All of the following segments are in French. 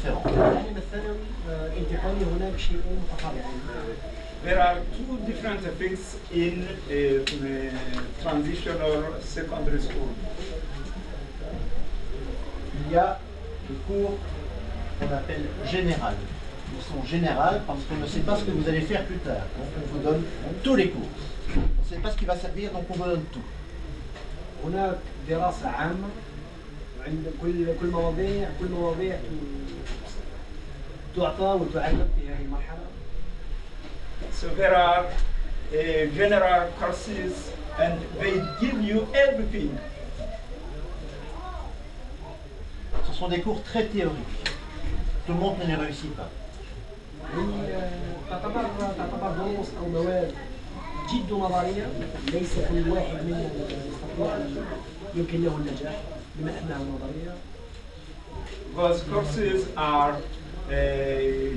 différents. There are two different things in transitional secondary school. Il y a des cours qu'on appelle général. Ils sont généraux parce qu'on ne sait pas ce que vous allez faire plus tard. Donc on vous donne tous les cours. On ne sait pas ce qui va servir, donc on vous donne tout. هناك دراسة عامة عند كل مواضيع تعطى وتعلم في هذه المرحلة. So there are general courses and they give you everything. Ce sont des cours très théoriques. Tout le monde ne les réussit pas. تعتبر دروس أو مواد جد نظرية ليس كل واحد منا يستطيع يمكن له النجاح بما أنها نظرية. Those courses are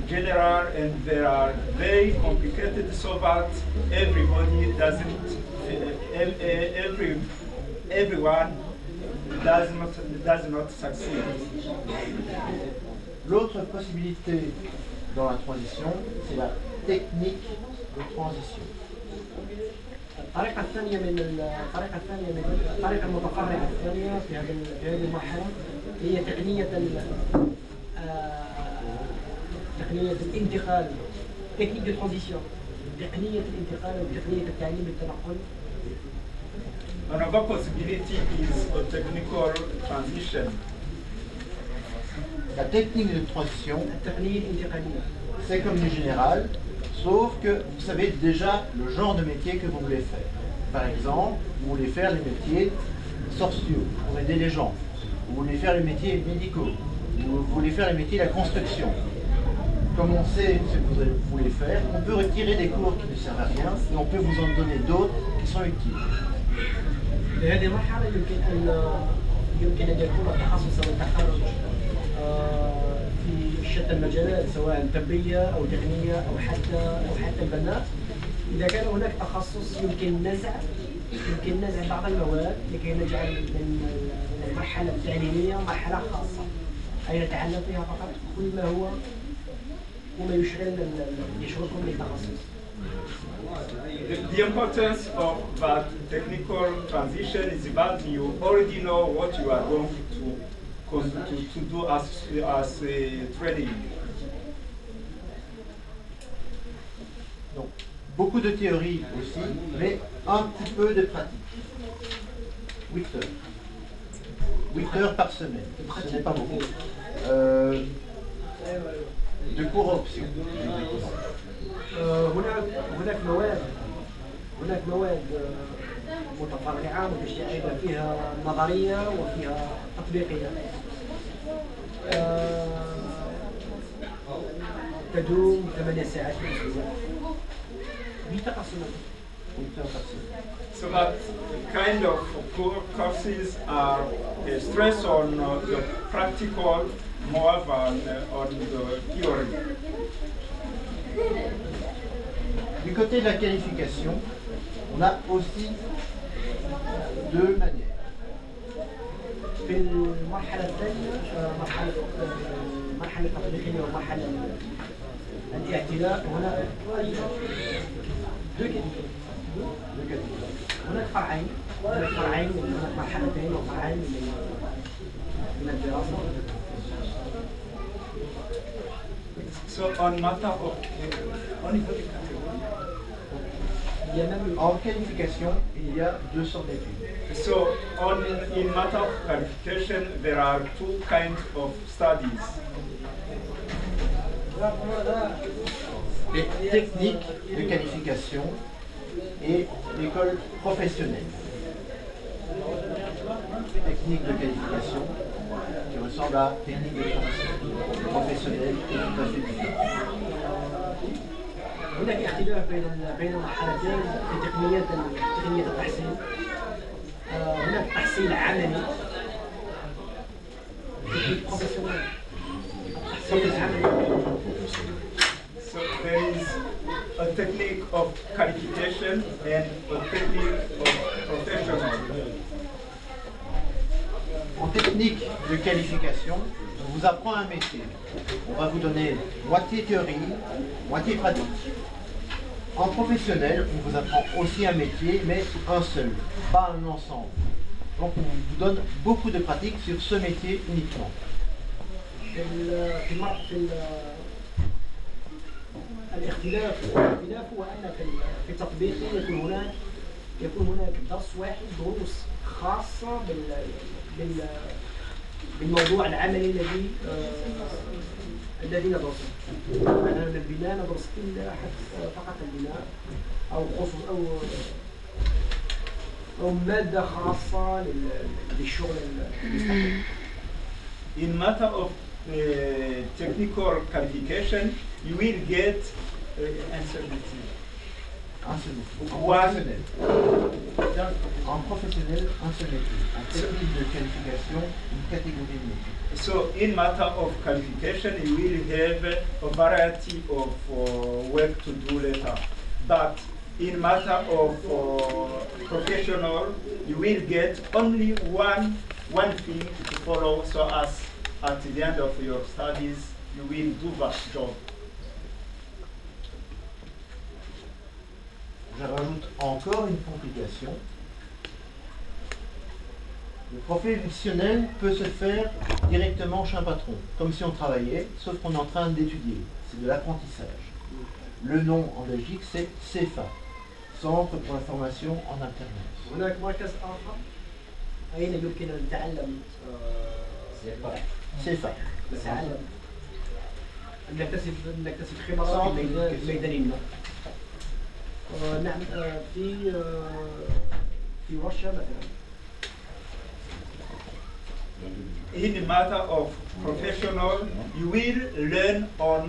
general and they are very complicated so that everybody doesn't, everyone does not succeed. L'autre possibilité dans la transition, c'est la technique de transition. الطريقة الثانية الطريقة المتفرعة الثانية في هذه المرحلة هي تقنية الانتقال، تكنيك دو ترانزيسيون، تقنية الانتقال وتقنية التعليم بالتنقل. Another possibility is a technical transition. La technique de transition, التقنية الانتقالية. C'est comme du général, sauf que vous savez déjà le genre de métier que vous voulez faire. Par exemple, vous voulez faire les métiers sociaux pour aider les gens. Vous voulez faire les métiers médicaux. Vous voulez faire les métiers de la construction. Comme on sait ce que vous voulez faire, on peut retirer des cours qui ne servent à rien et on peut vous en donner d'autres qui sont utiles. هذه المرحلة يمكن أن يكون التخصص أو التخرج في شتى المجالات سواء طبية أو تقنية أو حتى البناء. إذا كان هناك تخصص يمكن نزع بعض المواد لكي نجعل من المرحلة التعليمية مرحلة خاصة أي نتعلم فيها فقط كل ما هو وما يشغلكم بالتخصص. The importance of that technical transition is that you already know what you are going to do as training. Donc, beaucoup de théorie aussi, mais un petit peu de pratique. 8 heures. 8 heures par semaine, ce n'est pas beaucoup. De cours option. هناك مواد متفرعة متشعبة فيها نظرية وفيها تطبيقية. تدوم 8 ساعات في الأسبوع. So that kind of courses are stress on the practical more than on the theory. Du côté de la qualification, on a aussi deux manières. في المرحلة الثانية مرحلة التطبيقية ومرحلة الاعتلاء هناك هناك فرعين هناك مرحلتين وفرعين من الدراسة. So on matter of En qualification, il y a deux sortes d'études. So in matter of qualification, there are two kinds of studies. Les techniques de qualification et l'école professionnelle. Technique de qualification qui ressemble à technique de formation professionnelle et tout à fait différente. هناك اختلاف بين المرحلتين في تقنية التحصيل. هناك تحصيل عملي بروفيسيونيل. So there is a technique of qualification and a technique of professional. En technique de qualification, vous apprend un métier. On va vous donner moitié théorie, moitié pratique. En professionnel, on vous apprend aussi un métier, mais un seul, pas un ensemble. Donc on vous donne beaucoup de pratique sur ce métier uniquement. الاختلاف هو ان في التطبيقي يكون هناك درس واحد، دروس خاصه بالموضوع العملي الذي ندرسه. مثلا البناء ندرس الا فقط البناء او خصوص او ماده خاصه للشغل المستقل. In matter of technical qualification, you will get answer Un seul métier. En professionnel. En professionnel, un seul métier. En technique de qualification, une catégorie de métiers. So in matter of qualification, you will have a variety of work to do later. But in matter of professional, you will get only one thing to follow, so as at the end of your studies, you will do that job. Je rajoute encore une complication. Le professionnel peut se faire directement chez un patron, comme si on travaillait, sauf qu'on est en train d'étudier. C'est de l'apprentissage. Le nom en Belgique, c'est CEFA, Centre pour la formation en alternance. هناك مركز آخر أين يمكن أن نتعلم CEFA. نتعلم نكتسب خبرة في ميدان ما. نعم في ورشة مثلا. In the matter of professional, you will learn on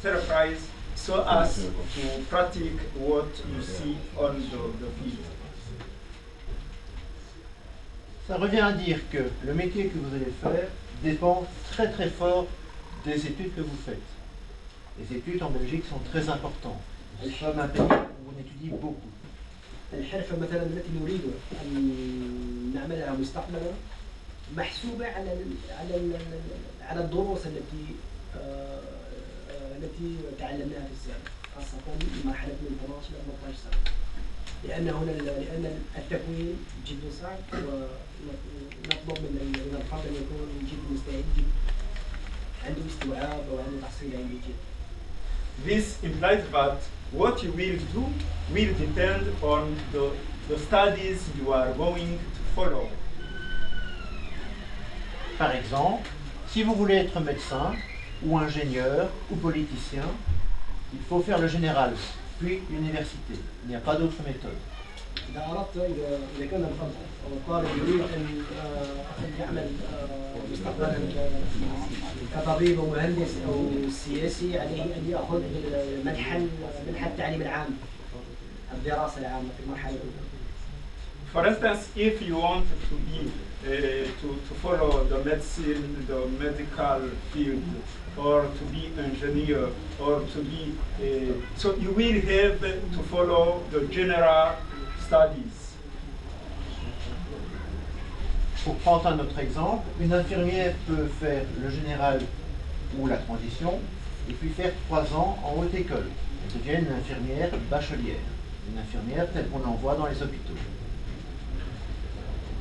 enterprise, so as to practice what you see on the field. Ça revient à dire que le métier que vous allez faire dépend très très fort des études que vous faites. Les études en Belgique sont très importantes. Nous sommes un pays où on étudie beaucoup. الحرفة مثلا التي نريد أن نعملها مستقبلا محسوبة على الدروس التي تعلمناها في السابق، خاصة في مرحلة من 12 إلى 18 سنة. لأن التكوين جد صعب، ونطلب من الفرد أن يكون جد مستعد، جد عنده استيعاب وعنده تحصيل علمي جد. This implies that what you will do will depend on the studies you are going to follow. Par exemple, si vous voulez être médecin, ou ingénieur, ou politicien, il faut faire le général, puis l'université. Il n'y a pas d'autre méthode. إذا كان الطالب يريد أن يعمل مستقبلا كطبيب أو مهندس أو سياسي، عليه أن يأخذ منحة التعليم العام، الدراسة العامة في المرحلة الأولى. For instance, if you want to be to follow the medical field, or to be engineer, or to be so you will have to follow the general studies. Pour prendre un autre exemple, une infirmière peut faire le général ou la transition, et puis faire 3 ans en haute école. Elle devient une infirmière bachelière, une infirmière telle qu'on en voit dans les hôpitaux.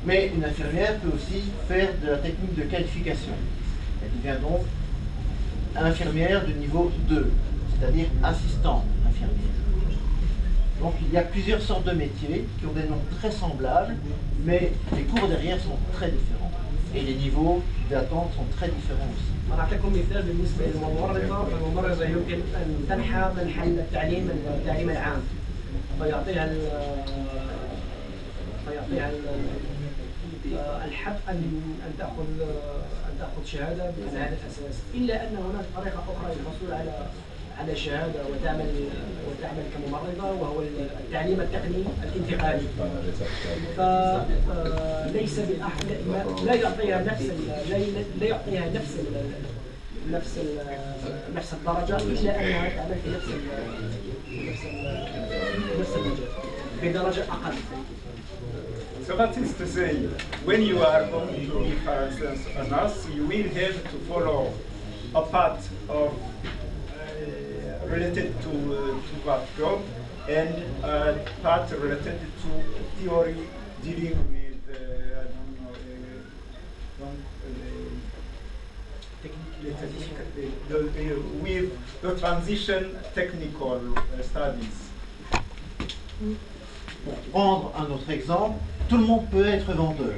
Mais une infirmière peut aussi faire de la technique de qualification. Elle devient donc infirmière de niveau 2, c'est-à-dire assistante infirmière. Donc il y a plusieurs sortes de métiers qui ont des noms très semblables, mais les cours derrière sont très différents. Et les niveaux d'attente sont très différents aussi. أعطيكم مثال بالنسبة للممرضة، فالممرضة يمكن أن تنحى منحى التعليم العام، فيعطيها الحق أن تأخذ شهادة على هذا الأساس، إلا أن هناك طريقة أخرى للحصول على شهادة وتعمل كممرضة، وهو التعليم التقني الانتقالي. فليس لا يعطيها نفس الدرجة، إلا أنها تعمل في نفس المجال بدرجة أقل. So that is to say, when you are going to be, for instance, a nurse, you will have to follow a part of related to that job and a part related to theory dealing with, I don't know, with the transition technical studies. Pour prendre un autre exemple, tout le monde peut être vendeur,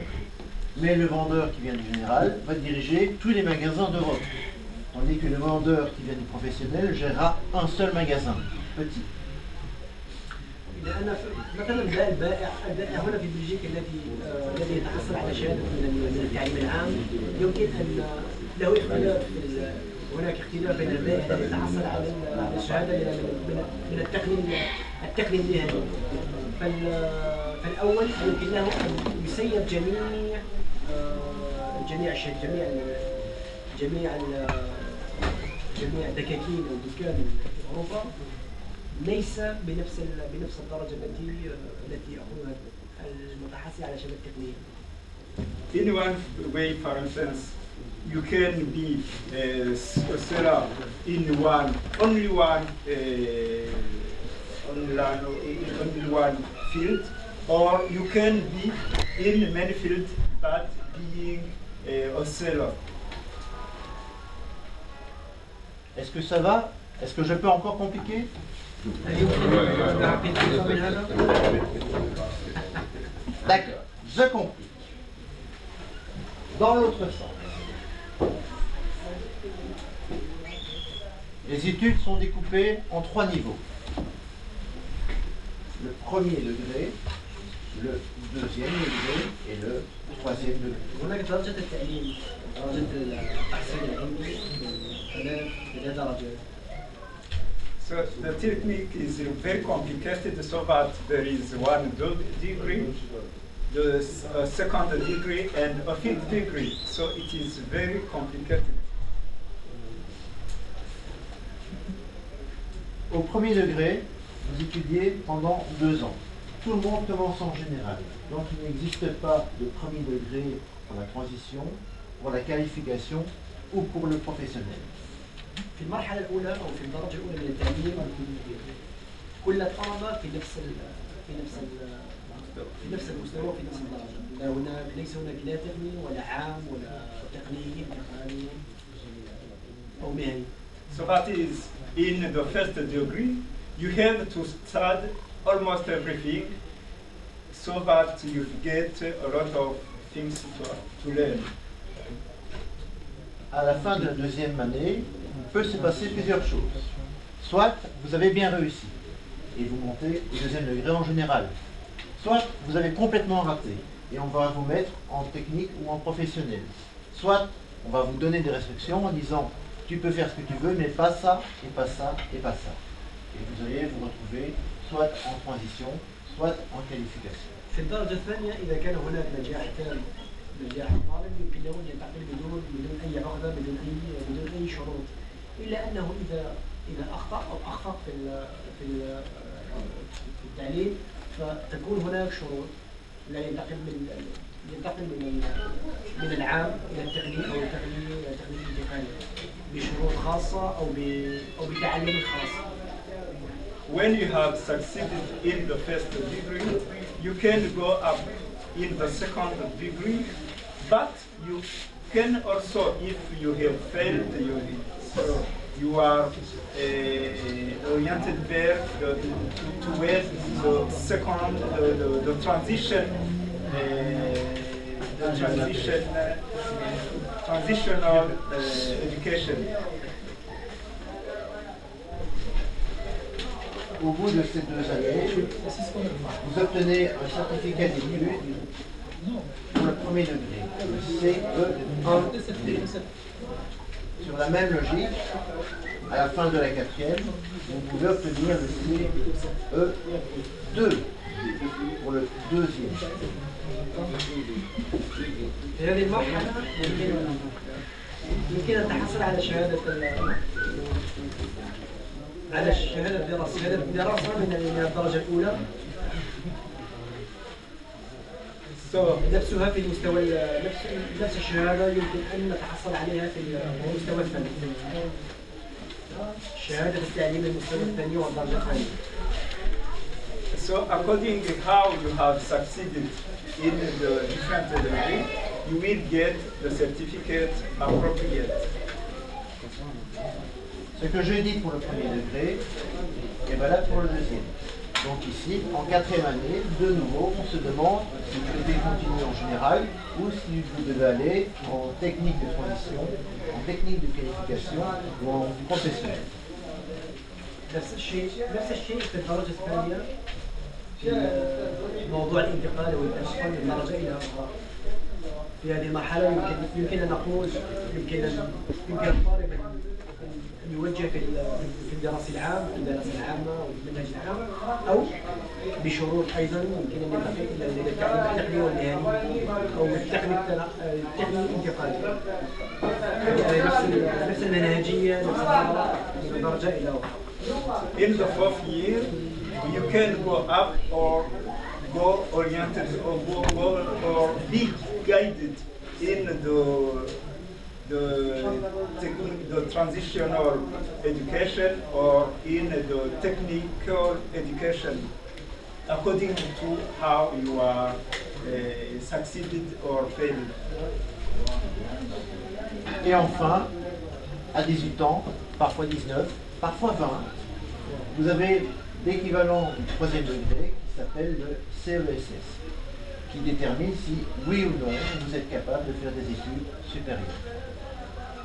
mais le vendeur qui vient du général va diriger tous les magasins d'Europe, tandis que le vendeur qui vient du professionnel gérera un seul magasin, petit. إذا أنا مثلا البائع هنا في بلجيكا الذي يتحصل على شهادة من التعليم العام يمكن أن له اختلاف هناك اختلاف بين البائع الذي يتحصل على الشهادة من التقني المهني. فالأول يمكن له أن يسير جميع الدكاكين أو الدكان في أوروبا ليس بنفس الدرجة التي يأخذها المتحصل على شهادة تقنية. In one way, for instance, you can be a seller in only one field, or you can be in many fields, but being a seller. Est-ce que ça va? Est-ce que je peux encore compliquer? D'accord, je complique. Dans l'autre sens. Les études sont découpées en 3 niveaux. Le premier degré, le deuxième degré et le troisième degré. هناك درجة التعليم، درجة التحصيل العلمي، ثلاث درجات. So the technique is very complicated, so that there is one degree, the second degree, and a fifth degree. So it is very complicated. Au premier degré, vous étudiez pendant 2 ans. Tout le monde commence en général. Donc il n'existe pas de premier degré pour la transition, pour la qualification ou pour le professionnel. في المرحلة الأولى أو في الدرجة الأولى من التعليم كل الطلبة في نفس المستوى وفي نفس الدرجة. ليس هناك لا تقني ولا عام ولا تقني تقني أو مهني. So that is, in the first degree, you have to study almost everything, so that you get a lot of things to learn. À la fin de la deuxième année, il peut se passer plusieurs choses. Soit vous avez bien réussi et vous montez au deuxième degré en général. Soit vous avez complètement raté et on va vous mettre en technique ou en professionnel. Soit on va vous donner des restrictions en disant tu peux faire ce que tu veux mais pas ça et pas ça et pas ça. Et vous allez vous retrouver soit en transition, soit en qualification. في الدرجة الثانية إذا كان هناك نجاح تام نجاح الطالب يمكن له أن ينتقل بدون أي عقدة بدون أي شروط، إلا أنه إذا أخطأ في التعليم فتكون هناك شروط. لا ينتقل من العام إلى التقني أو التقني إلى التقني الانتقالي بشروط خاصة أو بتعليم خاص. When you have succeeded in the first degree, you can go up in the second degree, but you can also, if you have failed, you are oriented there towards the second, the transitional education. Au bout de ces 2 années, vous obtenez un certificat d'études pour le premier degré, le CE1D. Sur la même logique, à la fin de la 4e, vous pouvez obtenir le CE2 pour le deuxième. في هذه المرحلة يمكن أن تحصل على شهادة الدراسة من الدرجة الأولى. نفسها في المستوى نفس الشهادة يمكن أن نتحصل عليها في المستوى الثاني. شهادة التعليم المستوى الثاني والدرجة الثانية. So according to how you have succeeded in the different degree, you will get the certificate appropriate. Ce que je dis pour le premier degré est valable pour le deuxième. Donc ici, en quatrième année, de nouveau, on se demande si vous devez continuer en général ou si vous devez aller en technique de transition, en technique de qualification ou en professionnel. نفس الشيء في الدرجة الثانية في موضوع الانتقال والانتقال من درجة إلى أخرى. في هذه المرحلة يمكن أن نقول يمكن الطالب أن يوجه في الدراسة العام في الدراسة العامة أو في المنهج العام أو بشروط أيضا يمكن أن ينتقل إلى التعليم التقني والمهني أو التقني الانتقالي. نفس المنهجية نفس الدرجة من درجة إلى أخرى. In the fourth year, you can go up or go oriented or or be guided in the transitional education or in the technical education, according to how you are succeeded or failed. Et enfin, à 18 ans, parfois 19, parfois 20, vous avez l'équivalent du troisième degré qui s'appelle le CESS, qui détermine si, oui ou non, vous êtes capable de faire des études supérieures.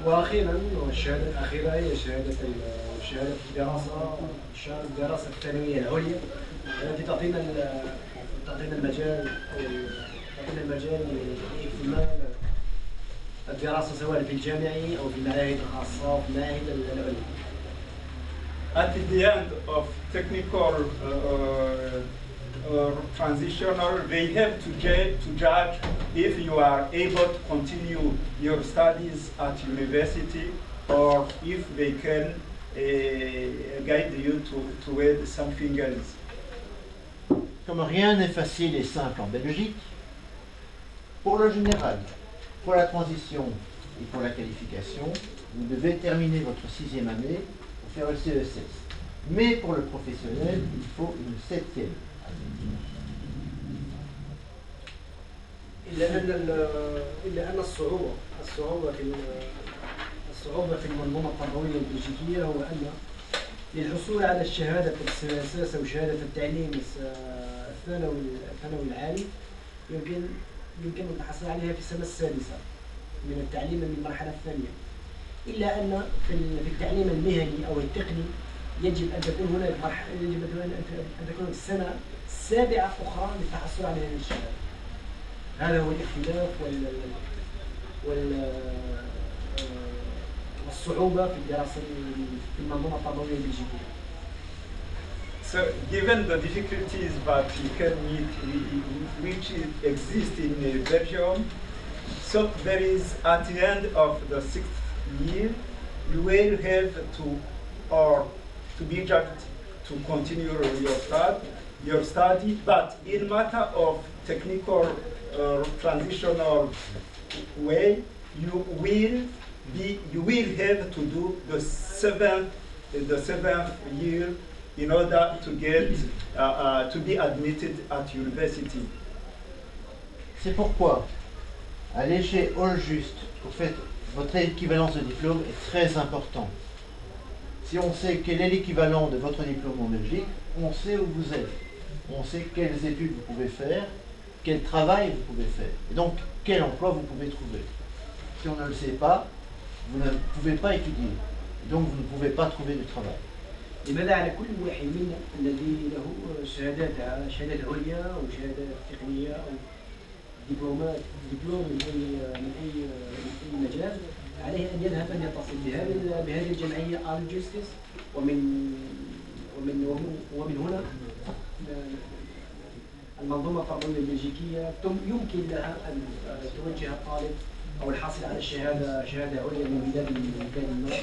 واخيرا الشهاده الاخيره هي شهاده الدراسه الثانويه العليا التي تعطينا المجال لاكتمال الدراسه سواء في الجامعي او في المعاهد الخاصه او في المعاهد العليا. At the end of technical transitional, they have to judge if you are able to continue your studies at university or if they can guide you toward something else. Comme rien n'est facile et simple en Belgique, pour le général, pour la transition et pour la qualification, vous devez terminer votre sixième année pour faire le CESS. Mais pour le professionnel, il faut une septième année. إلا أن الصعوبة في المنظومة التربوية البلجيكية هو أن للحصول على الشهادة السياسة أو شهادة التعليم الثانوي العالي يمكن التحصل عليها في السنة السادسة من التعليم من المرحلة الثانية. إلا أن في التعليم المهني أو التقني يجب أن تكون هناك السنة السابعة أخرى للتحصل على هذه الشهادة. هذا هو الاختلاف والصعوبة في الدراسة في المنظومة التربوية البلجيكية. So, given the difficulties that you can meet, which exist in Belgium, so there is at the end of the 6th year, you will have to be judged to continue your study, but in matter of technical transitional way, you will have to do the seventh year in order to get to be admitted at university. C'est pourquoi aller chez All Just pour faire votre équivalence de diplôme est très important. Si on sait quel est l'équivalent de votre diplôme en Belgique, on sait où vous êtes, on sait quelles études vous pouvez faire, quel travail vous pouvez faire, et donc quel emploi vous pouvez trouver. Si on ne le sait pas, vous ne pouvez pas étudier, et donc vous ne pouvez pas trouver de travail. لماذا على كل واحد منا الذي له شهادات عليا أو شهادات تقنية أو دبلوم من أي مجال عليه أن يذهب أن يتصل بهذه الجمعية All Justice ومن هنا المنظومة التربوية البلجيكية يمكن لها أن توجه الطالب أو الحاصل على شهادة عليا من مكان ما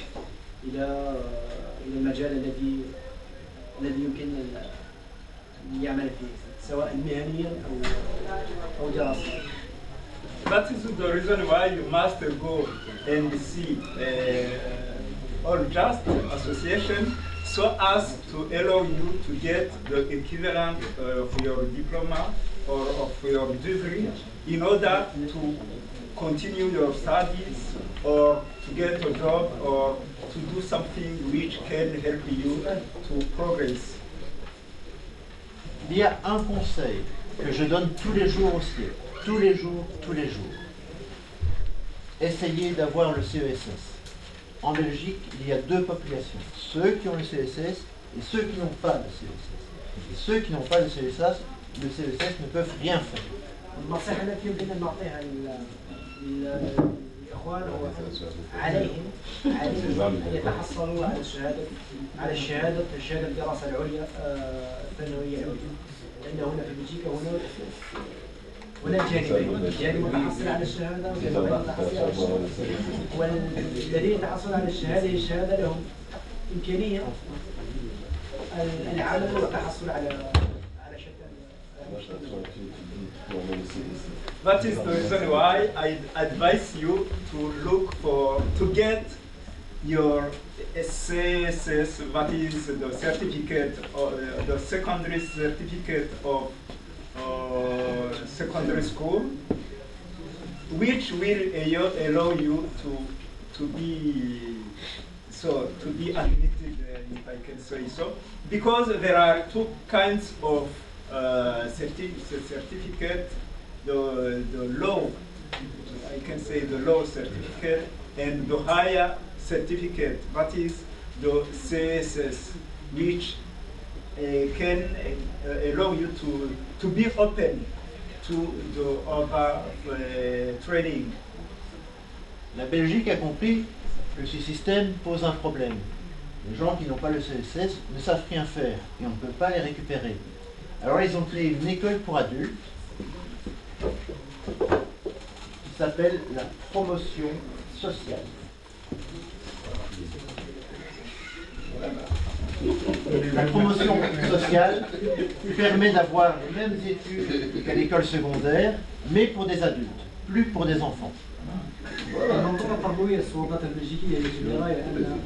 إلى المجال الذي يمكن اللي يعمل فيه سواء مهنيا أو دراسيا. That is the reason why you must go and see or just association so as to allow you to get the equivalent of your diploma or of your degree in order to continue your studies or to get a job or to do something which can help you to progress. Il y a un conseil que je donne tous les jours aussi, tous les jours. Essayez d'avoir le CESS. En Belgique, il y a deux populations, ceux qui ont le CESS et ceux qui n'ont pas le CESS. Et ceux qui n'ont pas le CESS ne peuvent rien faire. النصيحة التي يمكن أن نعطيها للإخوان عليهم أن يتحصلوا على شهادة الدراسة العليا الثانوية العليا، لأن هنا في بلجيكا هناك جانبين، جانب التحصل على الشهادة وجانب التحصل على الشهادة. والذين يتحصلون على الشهادة لهم إمكانية العمل والتحصل على That is the reason why I advise you to get your CSS, that is the certificate, or the secondary certificate of secondary school, which will allow you to be admitted, if I can say so, because there are two kinds of certificate, the low, I can say the low certificate, and the higher certificate, that is the CSS, which can allow you to be open to the other training. La Belgique a compris que ce système pose un problème. Les gens qui n'ont pas le CSS ne savent rien faire et on ne peut pas les récupérer. Alors ils ont créé une école pour adultes qui s'appelle la promotion sociale. La promotion sociale permet d'avoir les mêmes études qu'à l'école secondaire, mais pour des adultes, plus pour des enfants. المنظومة التربوية السلطات البلجيكية يجب الرأي أن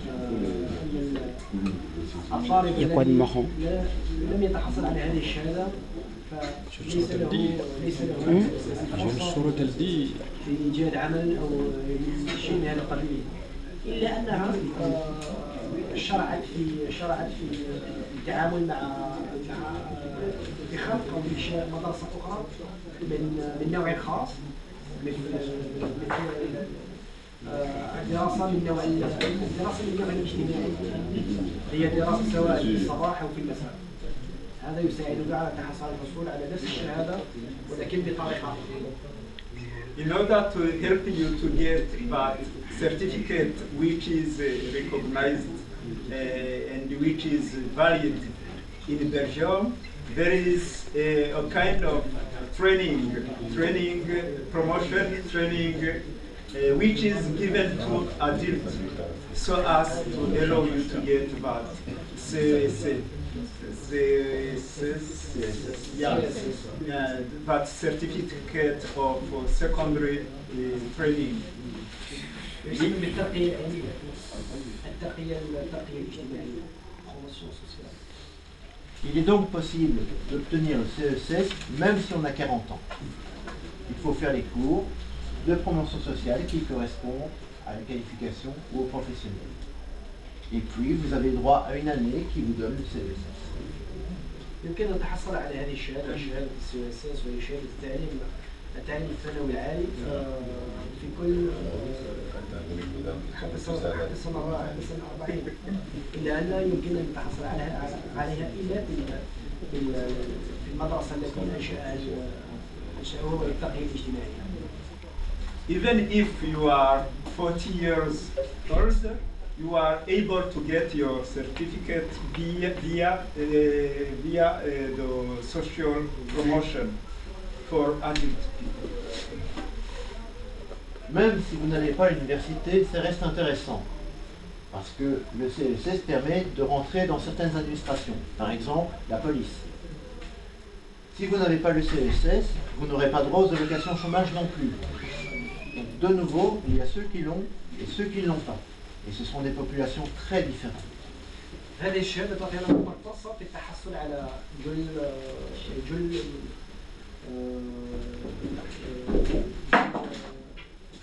الطالب لم يتحصل على هذه الشهادة فليس له فرصة في إيجاد عمل أو شيء من هذا القبيل، إلا أنها شرعت في التعامل مع بخلق أو بإنشاء مدرسة أخرى من نوع خاص، مثل الدراسة من نوع الاجتماعي، هي دراسة سواء في الصباح أو في المساء. هذا يساعدك على الحصول على نفس الشهادة ولكن بطريقة. In order to help you to get that certificate which is recognized and which is valid in Belgium, there is a kind of promotion training which is given to adults so as to allow you to get that that certificate of secondary training. Il est donc possible d'obtenir le CESS même si on a 40 ans. Il faut faire les cours de promotion sociale qui correspondent à la qualification ou au professionnel. Et puis vous avez droit à une année qui vous donne le CESS. يمكن أن تحصل على هذه الشهادة، شهادة الCESS وهي شهادة التعليم الثانوي العالي في كل حتى سنة 40، إلا أن يمكن أن تحصل عليها إلا في المدرسة التي أنشأوها التربية الاجتماعية. Even if you are 40 years old, you are able to get your certificate via the social promotion for adult people. Même si vous n'allez pas à l'université, ça reste intéressant. Parce que le CESS permet de rentrer dans certaines administrations. Par exemple, la police. Si vous n'avez pas le CESS, vous n'aurez pas droit aux allocations chômage non plus. Donc, de nouveau, il y a ceux qui l'ont et ceux qui ne l'ont pas. Et ce sont des populations très différentes. هذه الشهادة تعطي لنا مختصة في التحصل على جل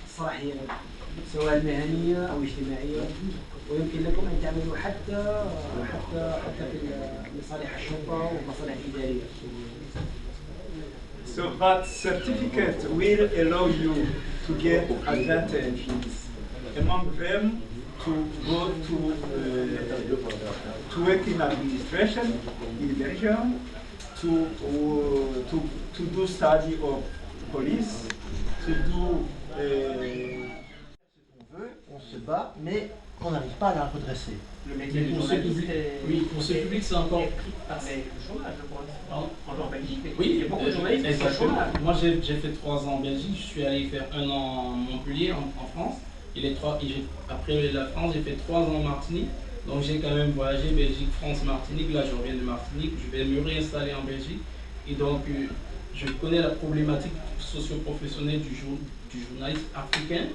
الصلاحيات سواء مهنية أو اجتماعية، ويمكن لكم أن تعملوا حتى في مصالح الشرطة والمصالح الإدارية. So that certificate will allow you to get advantages. Among them, to go to work in administration in Belgium, to do study of police, to do. On veut, on se bat, mais on n'arrive pas à la redresser. Le métier de Pour ce journaliste public, est- oui, pour ce public, c'est encore. est pris par le chômage, je pense. Pardon. En Belgique, Oui, il y a beaucoup de journalistes qui sont au exactement. chômage. Moi, j'ai fait 3 ans en Belgique. Je suis allé faire 1 an à Montpellier, en France. Après la France, j'ai fait 3 ans en Martinique. Donc, j'ai quand même voyagé Belgique, France, Martinique. Là, je reviens de Martinique. Je vais me réinstaller en Belgique. Et donc, je connais la problématique socio-professionnelle du journaliste africain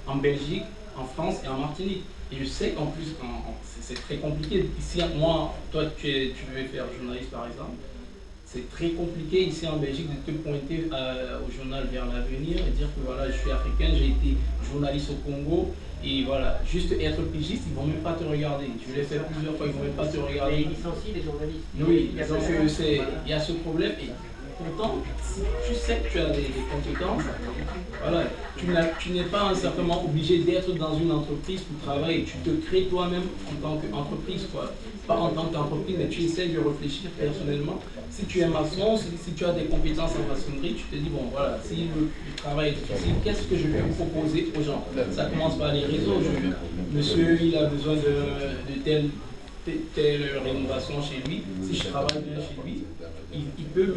en Belgique, en France et en Martinique. Et je sais qu'en plus, c'est très compliqué. Ici, moi, toi, tu devais faire journaliste par exemple. C'est très compliqué ici en Belgique de te pointer au journal Vers l'Avenir et dire que voilà, je suis africain, j'ai été journaliste au Congo. Et voilà, juste être pigiste, ils ne vont même pas te regarder. Je l'ai fait plusieurs fois, ils ne vont même pas te Les regarder. licencient les journalistes. Oui, Il y a donc ça. il y a ce problème. Et pourtant, si tu sais que tu as des compétences, voilà, tu n'es pas certainement obligé d'être dans une entreprise pour travailler. Tu te crées toi-même en tant qu'entreprise, quoi. Pas en tant qu'entreprise, mais tu essaies de réfléchir personnellement. Si tu es maçon, si tu as des compétences en maçonnerie, tu te dis, bon voilà, si le travail est difficile, qu'est-ce que je peux proposer aux gens? Ça commence par les réseaux. Monsieur, il a besoin de telle rénovation chez lui. Si je travaille bien chez lui, il peut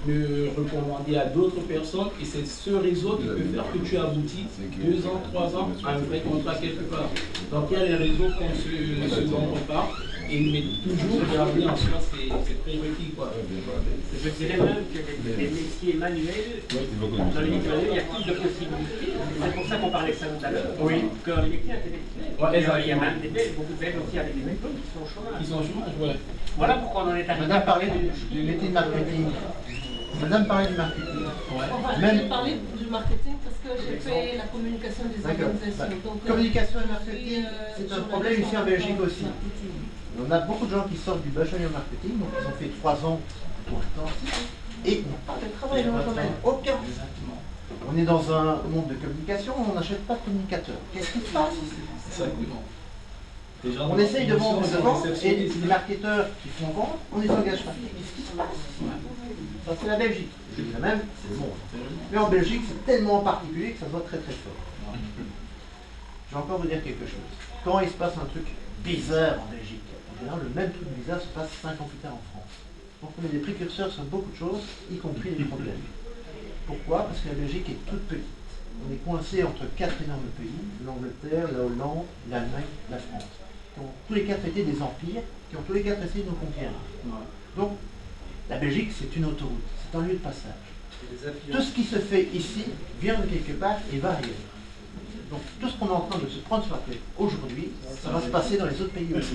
me recommander à d'autres personnes et c'est ce réseau qui peut faire que tu aboutis 2 ans, 3 ans à un vrai contrat quelque part. Donc il y a les réseaux comme ce dont on parle et mais toujours garder en soi ces prérequis, quoi. Je dirais même que les métiers manuels, dans les métiers manuels, il y a plus de possibilités. C'est pour ça qu'on parlait de ça tout à l'heure. Oui. Que les métiers intellectuels. Ouais, Il y a même des Belges, beaucoup de Belges aussi avec des diplômes qui sont au chômage. Ils sont au chômage, ouais. Voilà pourquoi on en est arrivé. Madame parlait du métier de marketing. Madame parlait du marketing. Je vais parler du marketing parce que j'ai fait la communication des D'accord. organisations. Donc, Communication et je marketing, suis, c'est un problème ici en Belgique aussi. marketing. On a beaucoup de gens qui sortent du bachelier en marketing, donc ils ont fait 3 ans pour un temps, et n'ont pas de travail dans le domaine. Aucun. On est dans un monde de communication, on n'achète pas de communicateurs. Qu'est-ce qui se passe ici? Exactement. On essaye de vendre devant, et réceptionnistes. les marketeurs qui font vendre, on les engage pas. Qu'est-ce qui se passe? Ça, c'est la Belgique. Je dis la même, c'est le monde. Mais en Belgique, c'est tellement particulier que ça se voit très très fort. Je vais encore vous dire quelque chose. Quand il se passe un truc bizarre en Belgique, en général, le même truc bizarre se passe 5 ans plus tard en France. Donc on est des précurseurs sur beaucoup de choses, y compris les problèmes. Pourquoi? Parce que la Belgique est toute petite. On est coincé entre 4 énormes pays, l'Angleterre, la Hollande, l'Allemagne, la France, qui ont tous les 4 été des empires, qui ont tous les 4 essayé de nous conquérir. Donc, la Belgique, c'est une autoroute, c'est un lieu de passage. Tout ce qui se fait ici vient de quelque part et va ailleurs. Donc, tout ce qu'on est en train de se prendre sur la tête aujourd'hui, ça va se passer dans les autres pays aussi.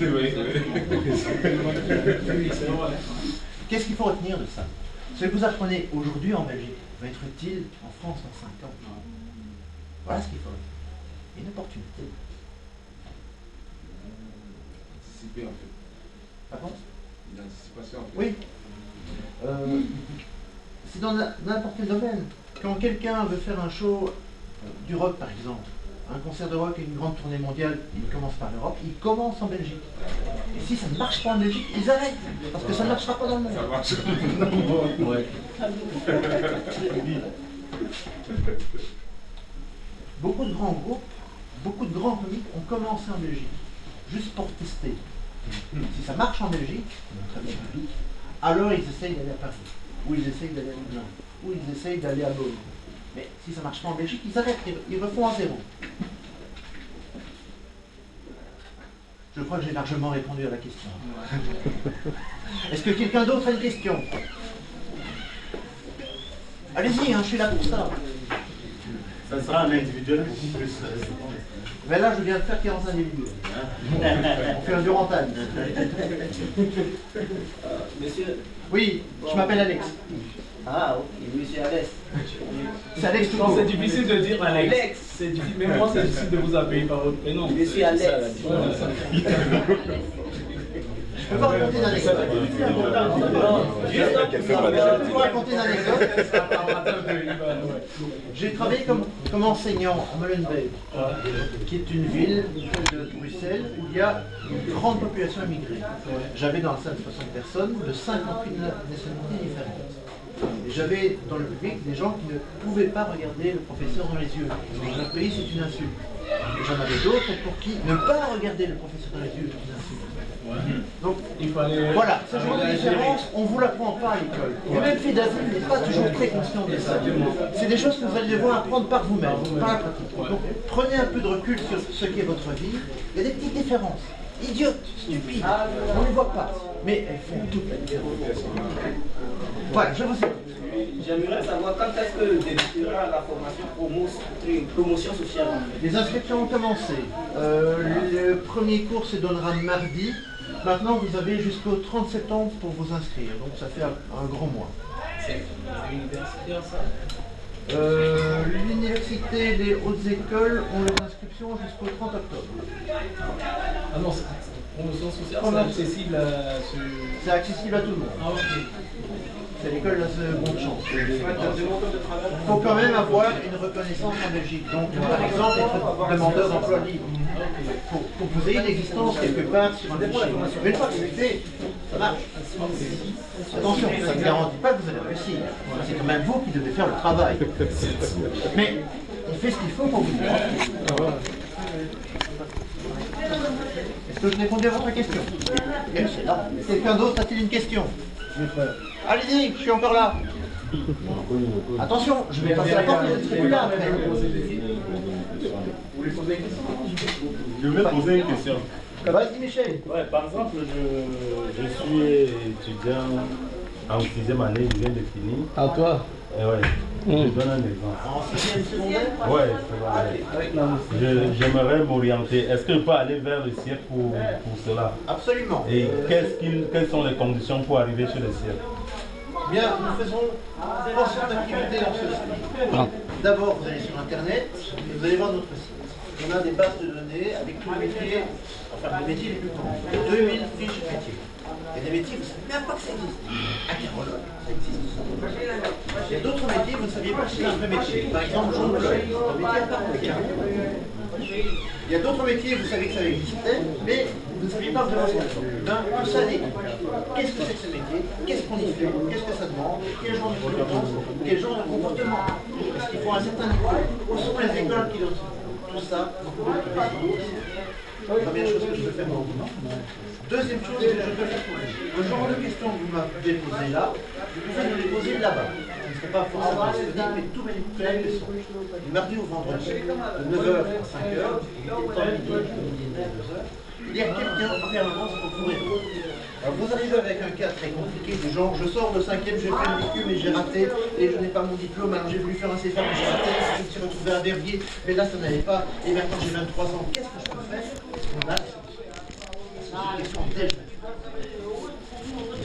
Qu'est-ce qu'il faut retenir de ça? Ce que vous apprenez aujourd'hui en Belgique va être utile en France dans 5 ans. Voilà ce qu'il faut retenir. Une opportunité. Anticiper en fait. Pardon? Une anticipation en fait. Oui. C'est dans n'importe quel domaine. Quand quelqu'un veut faire un show du rock par exemple, un concert de rock et une grande tournée mondiale, il commence par l'Europe, il commence en Belgique. Et si ça ne marche pas en Belgique, ils arrêtent, parce que ça ne marchera pas dans le monde. Ça marche. Ouais. Beaucoup de grands groupes, beaucoup de grands comiques ont commencé en Belgique, juste pour tester. Si ça marche en Belgique, très bien public, alors ils essayent d'aller à Paris, ou ils essayent d'aller à Dublin, ou ils essayent d'aller à Bologne. Mais si ça ne marche pas en Belgique, ils arrêtent, ils refont à zéro. Je crois que j'ai largement répondu à la question. Est-ce que quelqu'un d'autre a une question? Allez-y, hein, je suis là pour ça. Ça sera un individuel beaucoup plus. Mais là, je viens de faire 45 individus. On fait un Durantal. Monsieur. Oui, je m'appelle Alex. Ah, ok, monsieur Alex. C'est Alex tout Non, court. c'est difficile de dire Alex. C'est difficile. Même moi, c'est difficile de vous appeler par votre prénom. Monsieur Alex. Je peux pas raconter une anecdote. Je peux vous raconter une anecdote. J'ai travaillé comme enseignant à Molenbeek, qui est une ville de Bruxelles où il y a une grande population immigrée. J'avais dans la salle 60 personnes de 58 nationalités différentes. Et j'avais dans le public des gens qui ne pouvaient pas regarder le professeur dans les yeux. Dans leur pays, c'est une insulte. Et j'en avais d'autres pour qui ne pas regarder le professeur dans les yeux est une insulte. Donc, voilà, ce genre de différence, on ne vous l'apprend pas à l'école. Et même fait David n'est pas toujours très conscient de ça. C'est des choses que vous allez devoir apprendre par vous-même, par la pratique. Donc, prenez un peu de recul sur ce qu'est votre vie. Il y a des petites différences, idiotes, stupides, on ne les voit pas, mais elles font toute la différence. Voilà, je vous écoute. J'aimerais savoir quand est-ce que débutera la formation promotion sociale. Les inscriptions ont commencé. Le premier cours se donnera mardi. Maintenant, vous avez jusqu'au 30 septembre pour vous inscrire. Donc, ça fait un grand mois. C'est universitaire, ça? L'université, les hautes écoles ont leurs inscriptions jusqu'au 30 octobre. Ah non, c'est promotion sociale, c'est accessible à ce... C'est accessible à tout le monde. Ah, ok. C'est l'école de la seconde chance. Il faut quand même avoir une reconnaissance en Belgique. Donc, par exemple, être demandeur d'emploi libre. Pour que vous ayez une existence quelque part sur un fichier. Mais une fois que c'est fait, ça marche. Attention, ça ne garantit pas que vous allez réussir. C'est quand même vous qui devez faire le travail. Mais on fait ce qu'il faut pour vous dire. Est-ce que je réponds à votre question? Excellent. Quelqu'un d'autre a-t-il une question? Allez-y, je suis encore là. Attention, je vais passer la porte, vous êtes plus là après. Je vais poser une question. Vas-y Michel. Ouais, par exemple, je suis étudiant en 6e année, je viens de finir. À toi? Ouais. Je donne un exemple. En 6e secondaire? Ouais, c'est vrai. J'aimerais m'orienter. Est-ce que je peux aller vers le CIEP pour cela? Absolument. Et quelles sont les conditions pour arriver chez le CIEP? Bien, nous faisons trois sortes d'activités dans ce site. D'abord, vous allez sur Internet et vous allez voir notre site. On a des bases de données avec tous les métiers, enfin les métiers les plus courants. 2000 fiches métiers. Il y a des métiers, vous ne savez même pas que ça existe. Archéologue, ça existe. Il y a d'autres métiers, vous ne saviez pas que c'était un vrai métier. Par exemple, jongleur, c'est un métier à part entière. Il y a d'autres métiers, vous savez que ça existait, mais vous ne saviez pas vraiment ce que c'est. Ben, tout ça découle. Qu'est-ce que c'est que ce métier? Qu'est-ce qu'on y fait? Qu'est-ce que ça demande? Quel genre de compétences? Quel genre de comportement? Est-ce qu'il faut un certain niveau? Où sont les écoles qui donnent tout ça? Première chose que je peux faire pour vous. Deuxième chose que je peux faire pour vous. Le genre de questions que vous m'avez posées là, vous pouvez me les poser là-bas. Ce ne serait pas forcément disponible, mais tous mes collègues le sont. Du mardi au vendredi, de 9h à 5h, midi et 2h. Il y a quelqu'un en permanence pour vous répondre. Alors vous arrivez avec un cas très compliqué du genre je sors de 5e, j'ai fait le vécu mais j'ai raté et je n'ai pas mon diplôme, alors j'ai voulu faire un CFA mais j'ai raté, je me suis retrouvé à Verbier, mais là ça n'allait pas, et maintenant j'ai 23 ans, qu'est-ce que je peux faire? On a la solution. C'est une question déjà.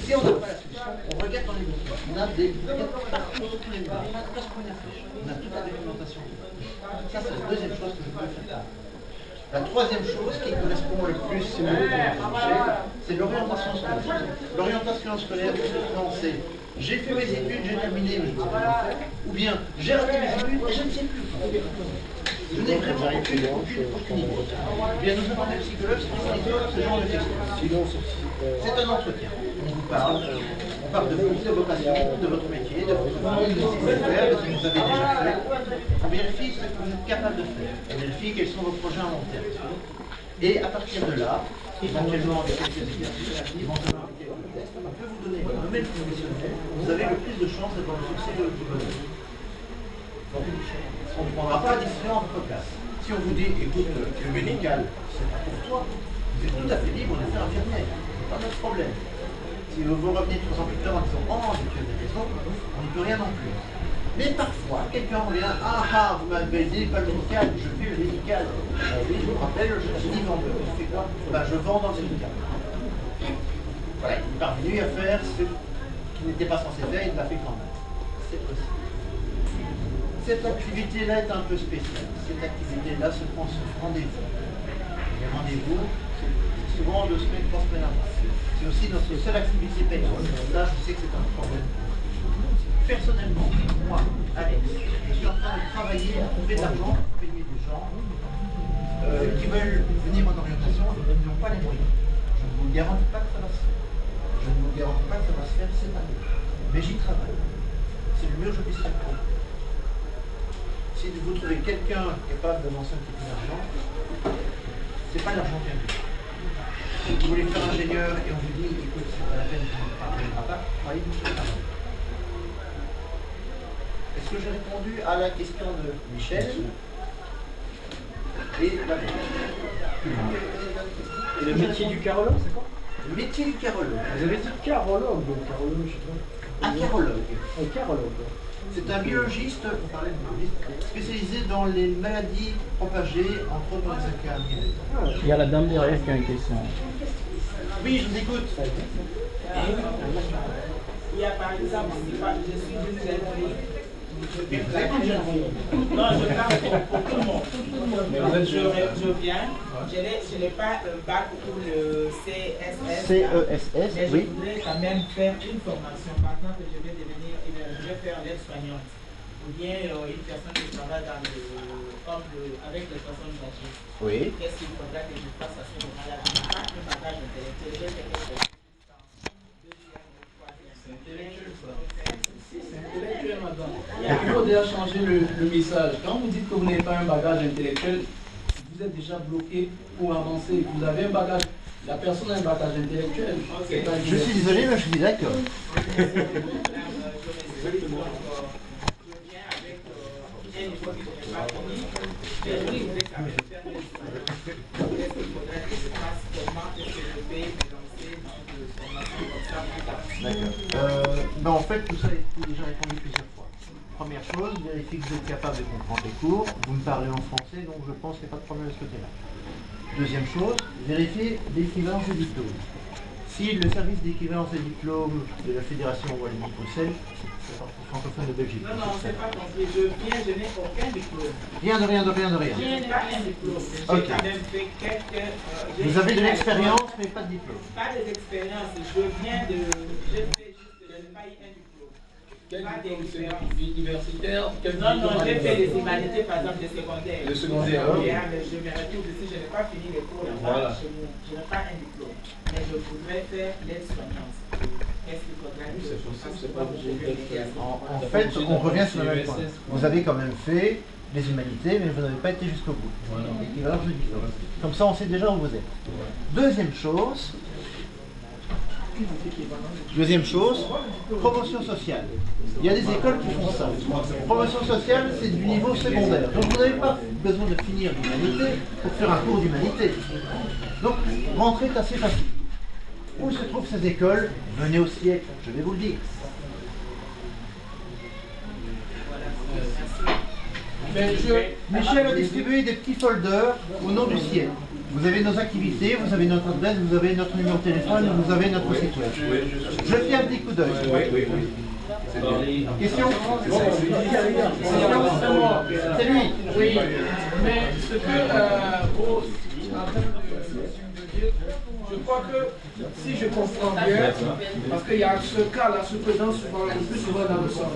Si on n'a pas la solution, on regarde dans les bouquins. On a des bouquins partout dans tous les bouquins. On a presque une affiche. On a toute la documentation. Ça, c'est la deuxième chose que je peux faire. La troisième chose qui correspond le plus au sujet, c'est l'orientation scolaire. L'orientation scolaire, c'est j'ai fait mes études, j'ai terminé, mais je ne sais pas quoi faire. Ou bien j'ai raté mes études et je ne sais plus quoi faire. Je n'ai vraiment aucune idée. Eh bien, nous avons des psychologues spécialisés ce genre de questions. C'est un entretien. On vous parle, on parle de vous, de vos passions, de votre métier, de votre vie, de ce que vous allez faire, de ce que vous avez déjà fait. On vérifie ce que vous êtes capable de faire. On vérifie quels sont vos projets à long terme. Et à partir de là, éventuellement avec quelques exercices, éventuellement avec quelques tests, on peut vous donner un domaine professionnel. Vous avez le plus de chances d'avoir le succès le plus bonheur. Donc, on ne prendra pas la décision à votre place. Si on vous dit, écoute, le médical, c'est pas pour toi, vous êtes tout à fait libre de faire infirmier. C'est pas notre problème. Si vous revenez 3 ans plus tard en disant, oh, tu as des raisons, on n'y peut rien non plus. Mais parfois, quelqu'un revient, ah, vous m'avez dit pas le médical, je fais le médical. Oui, je vous rappelle, je suis vendeur. Tu fais quoi? Je vends dans le médical. Voilà, il est parvenu à faire ce qu'il n'était pas censé faire, il l'a fait quand même. C'est possible. Cette activité-là est un peu spéciale. Cette activité-là se prend sur rendez-vous. Les rendez-vous, c'est souvent 2 semaines, 3 semaines avant. C'est aussi notre seule activité payante. Ça, je sais que c'est un problème. Personnellement, moi, Alex, je suis en train de travailler à trouver de l'argent pour payer des gens qui veulent venir en orientation et qui n'ont pas les moyens. Je ne vous garantis pas que ça va se faire. Je ne vous garantis pas que ça va se faire cette année. Mais j'y travaille. C'est le mieux que je puisse faire pour vous. Si vous trouvez quelqu'un capable d'avancer un petit peu d'argent, c'est pas l'argent qui est. Si vous voulez faire ingénieur et on vous dit, écoute, c'est pas la peine, vous ne parviendrez pas, croyez-vous que c'est pas vrai. Est-ce que j'ai répondu à la question de Michel et la Et le métier du carologue, c'est quoi? Le métier du carologue. Vous avez dit carologue, donc carologue, je sais pas. Un carologue. Un carologue. C'est un biologiste, on parlait de biologiste, spécialisé dans les maladies propagées, entre autres dans les acariens. Il y a la dame derrière qui a une question. Oui, je vous écoute. Il y a par exemple, je suis d'une jeune fille. Mais vous êtes une jeune fille. Non, je parle pour tout le monde. Je viens, je n'ai pas un bac pour le CSS. CESS, mais oui. je voudrais quand même faire une formation. Par exemple, je vais faire l'aide-soignante. Ou bien une personne qui travaille dans avec les personnes âgées. Oui. Qu'est-ce qu'il faudra que je fasse à ce moment-là? Je n'ai pas un bagage intellectuel. Je vais faire quelque chose. C'est intellectuel, madame. Il faut déjà changer le message. Quand vous dites que vous n'avez pas un bagage intellectuel, vous êtes déjà bloqué pour avancer. Vous avez un bagage. La personne a un bagage intellectuel. Okay. Je suis désolé, mais je suis d'accord. En fait, tout ça est déjà répondu plusieurs fois. Première chose, vérifiez que vous êtes capable de comprendre les cours. Vous me parlez en français, donc je pense qu'il n'y a pas de problème de ce côté-là. Deuxième chose, vérifiez l'équivalence des diplômes. Si le service d'équivalence des diplômes de la Fédération Wallonie-Bruxelles, c'est le francophone de Belgique. Non, non, c'est pas compris. Je viens, je n'ai aucun diplôme. Rien de rien de rien de rien. Je n'ai pas un diplôme. J'ai quand même fait quelques. Vous avez de l'expérience, mais pas de diplôme. Pas des expériences. Je viens de. J'ai fait juste. Je n'ai pas eu un diplôme. Quel Pas diplôme? d'expérience. Universitaire? Non, non, j'ai fait des humanités, par exemple, des secondaires. Le secondaire, Oui, oui. mais je me retrouve ici, je n'ai pas fini les cours là-bas. Voilà. Je n'ai pas un diplôme. Mais je voudrais faire l'aide-soignante. Qu'est-ce qu'il faudrait que je fasse? C'est pas obligé En fait, on revient sur le même point. Vous avez quand même fait les humanités, mais vous n'avez pas été jusqu'au bout. Voilà. L'équivalence de diplôme. Comme ça, on sait déjà où vous êtes. Deuxième chose, promotion sociale. Il y a des écoles qui font ça. Promotion sociale, c'est du niveau secondaire. Donc vous n'avez pas besoin de finir l'humanité pour faire un cours d'humanité. Donc rentrer est assez facile. Où se trouvent ces écoles? Venez au siècle, je vais vous le dire. Michel a distribué des petits folders au nom du siècle. Vous avez nos activités, vous avez notre adresse, vous avez notre numéro de téléphone, vous avez notre site web. Jetez un petit coup d'œil. Question? C'est lui. Oui, mais ce que je crois que si je comprends bien, parce qu'il y a ce cas-là se présente souvent, le plus souvent dans le centre.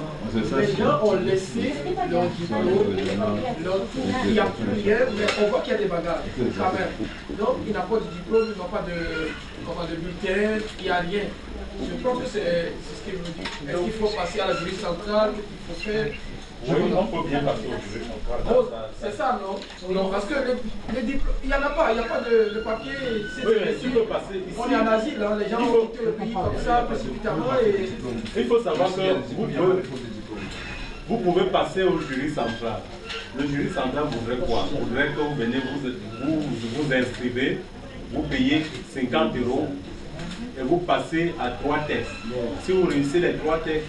Les gens ont laissé leur diplôme, il n'y a plus rien, mais on voit qu'il y a des bagages quand même. Donc il n'a pas de diplôme, ils n'ont pas de bulletin, il n'y a rien. Je pense que c'est ce qu'il me dit. Est-ce qu'il faut passer à la jury centrale? Il faut faire. Oui, on peut bien passer au jury central. C'est ça, non? Non, parce que les diplômes, il n'y en a pas, il n'y a pas de papier. Oui, mais tu peux passer ici. On est en asile, hein, les gens ont quitté le pays comme ça, précipitamment. Et... Il faut savoir que vous pouvez passer au jury central. Le jury central voudrait quoi? Voudrait que vous venez, vous inscrivez, vous payez 50 € et vous passez à 3 tests. Si vous réussissez les 3 tests,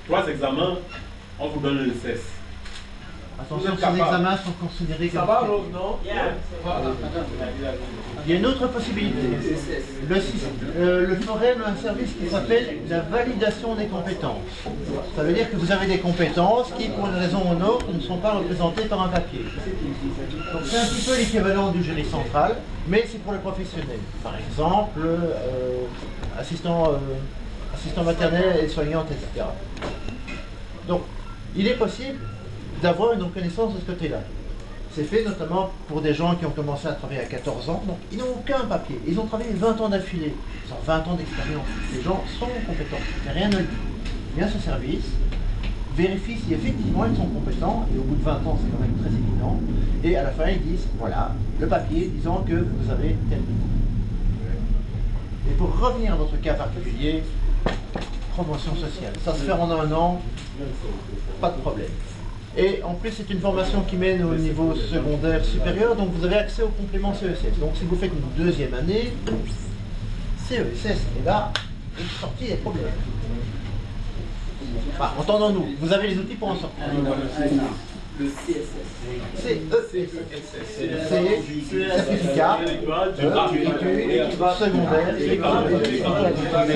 3 examens, on vous donne le CES. Attention, ces examens sont considérés comme... Ça va, Rose, non? Il y a une autre possibilité. Le FOREM a un service qui s'appelle la validation des compétences. Ça veut dire que vous avez des compétences qui, pour une raison ou une autre, ne sont pas représentées par un papier. Donc c'est un petit peu l'équivalent du jury central, mais c'est pour les professionnels. Par exemple, assistant maternel et soignante, etc. Donc, il est possible d'avoir une reconnaissance de ce côté-là. C'est fait notamment pour des gens qui ont commencé à travailler à 14 ans, donc ils n'ont aucun papier. Ils ont travaillé 20 ans d'affilée, ils ont 20 ans d'expérience. Les gens sont compétents, mais rien ne le dit. Vient ce service, vérifie si effectivement ils sont compétents, et au bout de 20 ans c'est quand même très évident, et à la fin ils disent, voilà, le papier disant que vous avez tel niveau. Et pour revenir à votre cas particulier, promotion sociale, ça se fait en un an, pas de problème. Et en plus, c'est une formation qui mène au niveau secondaire supérieur, donc vous avez accès au complément CESS. Donc si vous faites une deuxième année, CESS est là, une sortie des problèmes. Enfin, entendons-nous, vous avez les outils pour en sortir. Le CSS. CESS. C'est certificat d'études secondaires. C'est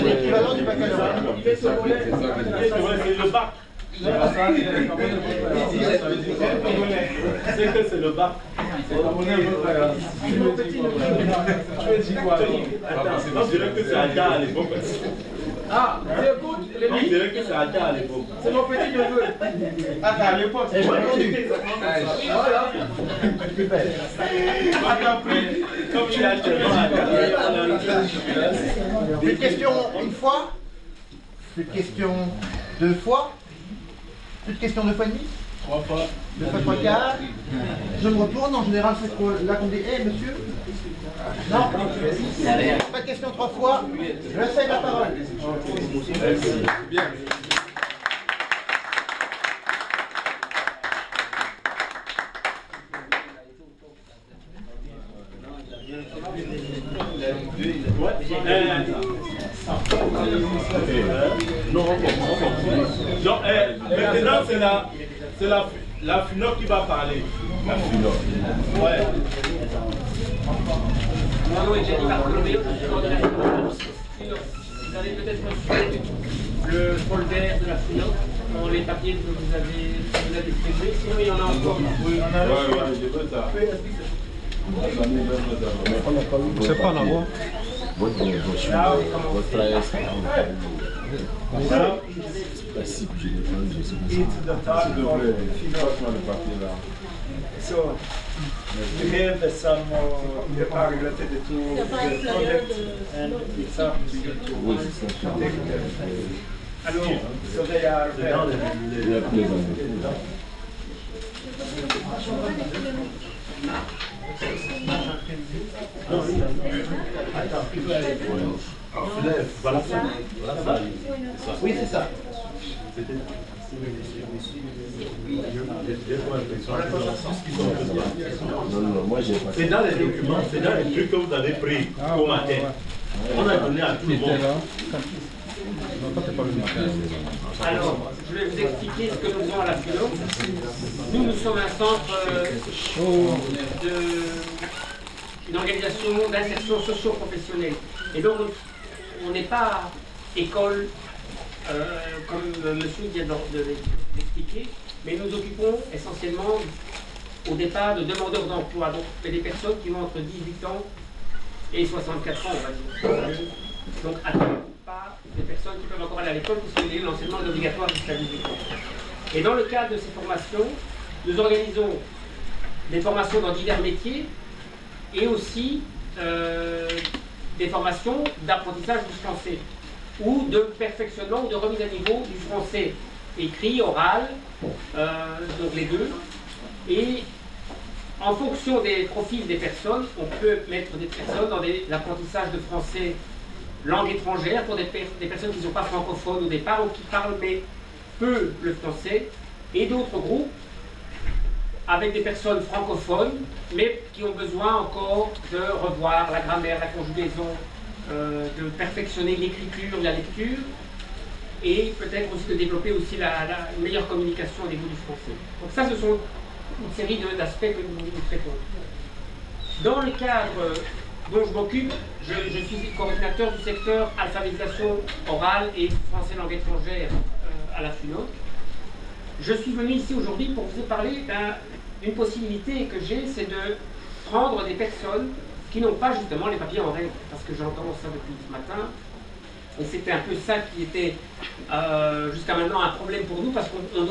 l'équivalent du baccalauréat. C'est le bac. C'est que c'est le bac. On dirait que c'est Ada à l'époque. Ah, écoute, On dirait que c'est Ada à l'époque. c'est mon petit neveu. Ah, à l'époque, Et j'ai répondu. comme il a actuellement Ada. Plus de questions une fois. Plus de questions deux fois. Plus de questions deux fois et demi. Trois fois. Deux fois trois quarts. Je me retourne, en général c'est là qu'on dit « Eh monsieur ?» Non. Pas de questions trois fois. Je cède la parole. Bien. Non, donc, maintenant, c'est la FUNOC qui va parler. La FUNOC. Ouais. Mon nom est Jenny Bartholomé, je suis coordinateur de la FUNOC. Vous avez peut-être reçu le folder de la FUNOC dans les papiers que vous avez distribués. Sinon, il y en a encore. Oui, on a reçu. Ouais, je veux ça. C'est pas la voix. So, we have some related to the project and it's up to you to take it. So they are there. Oui, c'est ça. C'est dans les documents, c'est dans les trucs que vous avez pris au matin. On a donné à tout le monde. Alors, je vais vous expliquer ce que nous faisons à la FUNOC. Nous sommes un centre une organisation d'insertion socio-professionnelle. Et donc, on n'est pas école, comme monsieur vient d'expliquer, mais nous occupons essentiellement, au départ, de demandeurs d'emploi. Donc, des personnes qui ont entre 18 ans et 64 ans, on va dire. Donc, pas des personnes qui peuvent encore aller à l'école, puisque l'enseignement est obligatoire jusqu'à 18 ans. Et dans le cadre de ces formations, nous organisons des formations dans divers métiers et aussi des formations d'apprentissage du français ou de perfectionnement ou de remise à niveau du français écrit, oral, donc les deux. Et en fonction des profils des personnes, on peut mettre des personnes dans l'apprentissage de français langue étrangère pour des personnes qui ne sont pas francophones au départ ou qui parlent mais peu le français, et d'autres groupes avec des personnes francophones mais qui ont besoin encore de revoir la grammaire, la conjugaison, de perfectionner l'écriture, la lecture, et peut-être aussi de développer aussi la meilleure communication au niveau du français. Donc ça, ce sont une série d'aspects que nous traitons. Dans le cadre dont je m'occupe, je suis coordinateur du secteur alphabétisation orale et français langue étrangère à la FUNOC. Je suis venu ici aujourd'hui pour vous parler d'une possibilité que j'ai, c'est de prendre des personnes qui n'ont pas justement les papiers en règle, parce que j'entends ça depuis ce matin, et c'était un peu ça qui était jusqu'à maintenant un problème pour nous, parce qu'on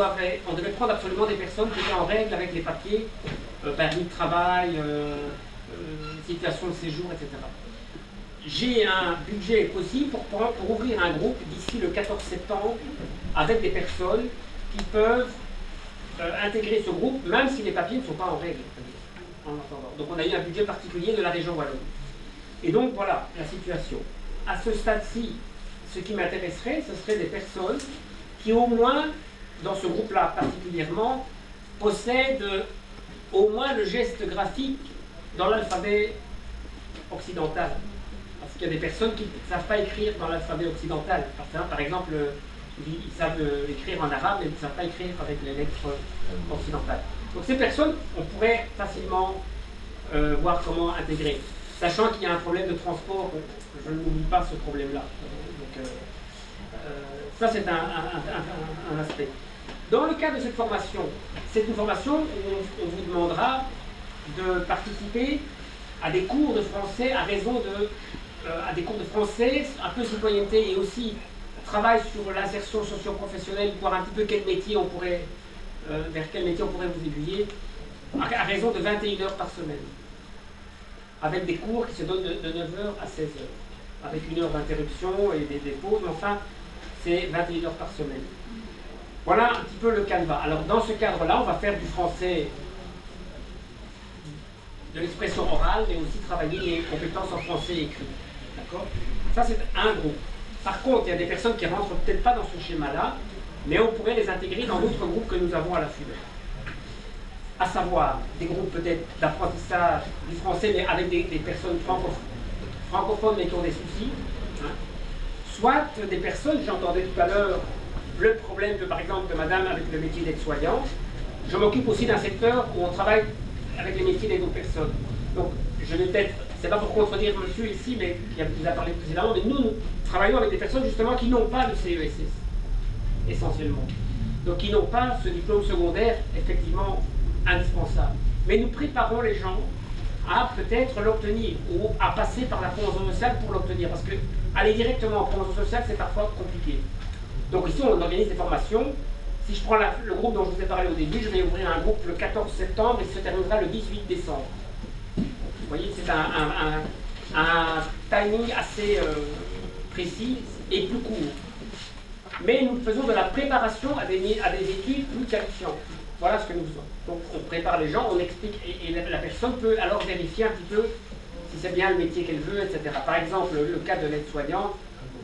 devait prendre absolument des personnes qui étaient en règle avec les papiers, permis de travail, situation de séjour, etc. J'ai un budget possible pour ouvrir un groupe d'ici le 14 septembre avec des personnes qui peuvent intégrer ce groupe, même si les papiers ne sont pas en règle. En attendant. Donc on a eu un budget particulier de la région wallonne. Et donc voilà la situation. À ce stade-ci, ce qui m'intéresserait, ce serait des personnes qui au moins, dans ce groupe-là particulièrement, possèdent au moins le geste graphique dans l'alphabet occidental. Parce qu'il y a des personnes qui ne savent pas écrire dans l'alphabet occidental. Par exemple, ils savent écrire en arabe, mais ils ne savent pas écrire avec les lettres occidentales. Donc ces personnes, on pourrait facilement voir comment intégrer. Sachant qu'il y a un problème de transport, je n'oublie pas ce problème-là. Donc ça c'est un aspect. Dans le cadre de cette formation, c'est une formation où on vous demandera de participer à des cours de français à des cours de français, un peu citoyenneté et aussi travail sur l'insertion socio-professionnelle, voir un petit peu quel métier on pourrait, vers quel métier on pourrait vous aiguiller, à raison de 21 heures par semaine, avec des cours qui se donnent de 9h à 16h, avec 1 heure d'interruption et des pauses, mais enfin, c'est 21 heures par semaine. Voilà un petit peu le canevas. Alors dans ce cadre-là, on va faire du français, de l'expression orale, mais aussi travailler les compétences en français écrit. D'accord ? Ça, c'est un groupe. Par contre, il y a des personnes qui ne rentrent peut-être pas dans ce schéma-là, mais on pourrait les intégrer dans d'autres groupes que nous avons à la FUNOC. À savoir, des groupes peut-être d'apprentissage du français, mais avec des personnes francophones, mais qui ont des soucis. Hein. Soit des personnes, j'entendais tout à l'heure le problème, par exemple, de madame avec le métier d'aide-soignant. Je m'occupe aussi d'un secteur où on travaille avec les métiers des autres personnes. Donc, je vais peut-être, c'est pas pour contredire monsieur ici, mais qui vous a parlé précédemment, mais nous travaillons avec des personnes justement qui n'ont pas de CESS, essentiellement. Donc, qui n'ont pas ce diplôme secondaire, effectivement, indispensable. Mais nous préparons les gens à peut-être l'obtenir, ou à passer par la promotion sociale pour l'obtenir, parce que aller directement en promotion sociale, c'est parfois compliqué. Donc ici, on organise des formations. Si je prends le groupe dont je vous ai parlé au début, je vais ouvrir un groupe le 14 septembre et se terminera le 18 décembre. Vous voyez, c'est un timing assez précis et plus court. Mais nous faisons de la préparation à des études plus qualifiantes. Voilà ce que nous faisons. Donc on prépare les gens, on explique, et la personne peut alors vérifier un petit peu si c'est bien le métier qu'elle veut, etc. Par exemple, le cas de l'aide-soignante,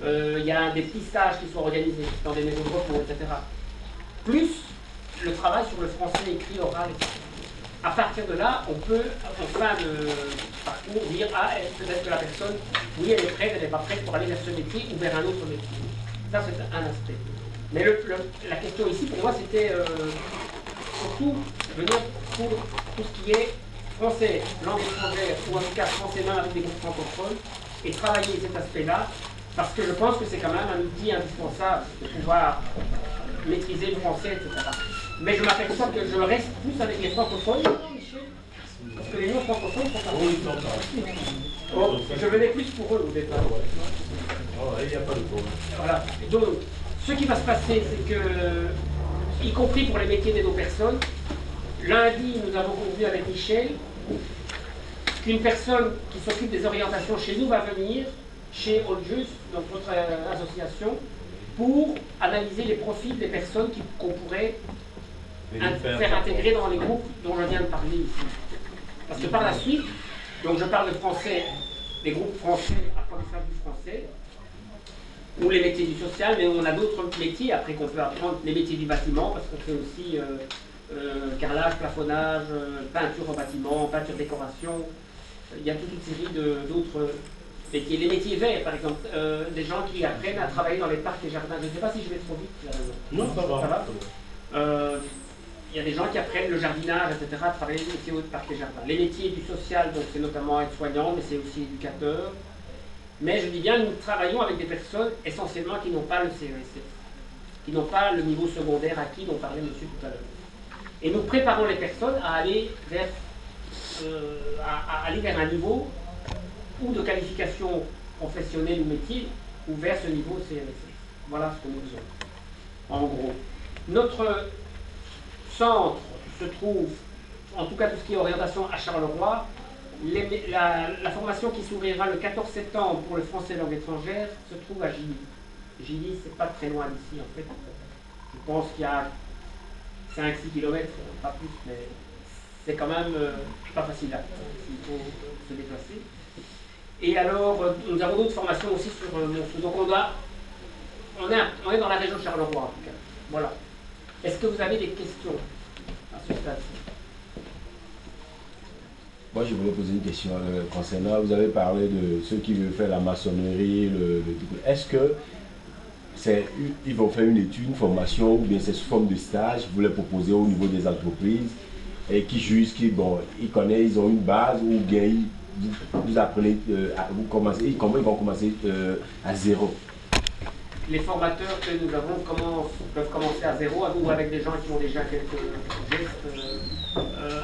il y a des petits stages qui sont organisés dans des maisons de repos, etc. Plus le travail sur le français écrit, oral, etc. À partir de là, on peut, en fin de parcours, dire ah, peut-être que la personne, oui, elle est prête, elle n'est pas prête pour aller vers ce métier ou vers un autre métier. Ça, c'est un aspect. Mais la question ici, pour moi, c'était surtout venir pour tout ce qui est français, langue étrangère, ou en tout cas français même avec des groupes francophones, et travailler cet aspect-là, parce que je pense que c'est quand même un outil indispensable de pouvoir maîtriser le français, etc. Mais je m'aperçois que je reste plus avec les francophones, parce que les non-francophones sont pas. Oh, je venais plus pour eux au départ. Il n'y a pas de problème. Voilà. Donc, ce qui va se passer, c'est que, y compris pour les métiers des deux personnes, lundi, nous avons convenu avec Michel qu'une personne qui s'occupe des orientations chez nous va venir chez Oljus, donc notre association, pour analyser les profils des personnes qu'on pourrait faire intégrer dans les groupes dont je viens de parler ici. Parce que par la suite, donc je parle de français, des groupes français, apprentissage du français, ou les métiers du social, mais on a d'autres métiers après qu'on peut apprendre, les métiers du bâtiment, parce qu'on fait aussi carrelage, plafonnage, peinture en bâtiment, peinture décoration. Il y a toute une série d'autres métiers. Les métiers verts, par exemple, des gens qui apprennent à travailler dans les parcs et jardins. Je ne sais pas si je vais trop vite. Non, ça va. Ça va. Il y a des gens qui apprennent le jardinage, etc., à travailler aussi au parc et jardins. Les métiers du social, donc c'est notamment être soignant, mais c'est aussi éducateur. Mais je dis bien, nous travaillons avec des personnes essentiellement qui n'ont pas le CESS, qui n'ont pas le niveau secondaire acquis dont parlait monsieur tout à l'heure. Et nous préparons les personnes à aller vers un niveau ou de qualification professionnelle ou métier, ou vers ce niveau CESS. Voilà ce que nous faisons. En gros. Notre centre se trouve, en tout cas tout ce qui est orientation à Charleroi. La formation qui s'ouvrira le 14 septembre pour le français langue étrangère se trouve à Gilly. Gilly, c'est pas très loin d'ici en fait. Je pense qu'il y a 5-6 km, pas plus, mais c'est quand même pas facile là, s'il faut se déplacer. Et alors, nous avons d'autres formations aussi sur Monceau. Donc on est dans la région de Charleroi en tout cas. Voilà. Est-ce que vous avez des questions à ce stade-ci? Moi, je voulais poser une question concernant, vous avez parlé de ceux qui veulent faire la maçonnerie, est-ce que ils vont faire une étude, une formation, ou bien c'est sous forme de stage, vous les proposez au niveau des entreprises, et qui jugent, ils connaissent, ils ont une base, ou bien vous apprenez, comment ils vont commencer à zéro? Les formateurs que nous avons peuvent commencer à zéro, ou avec des gens qui ont déjà quelques gestes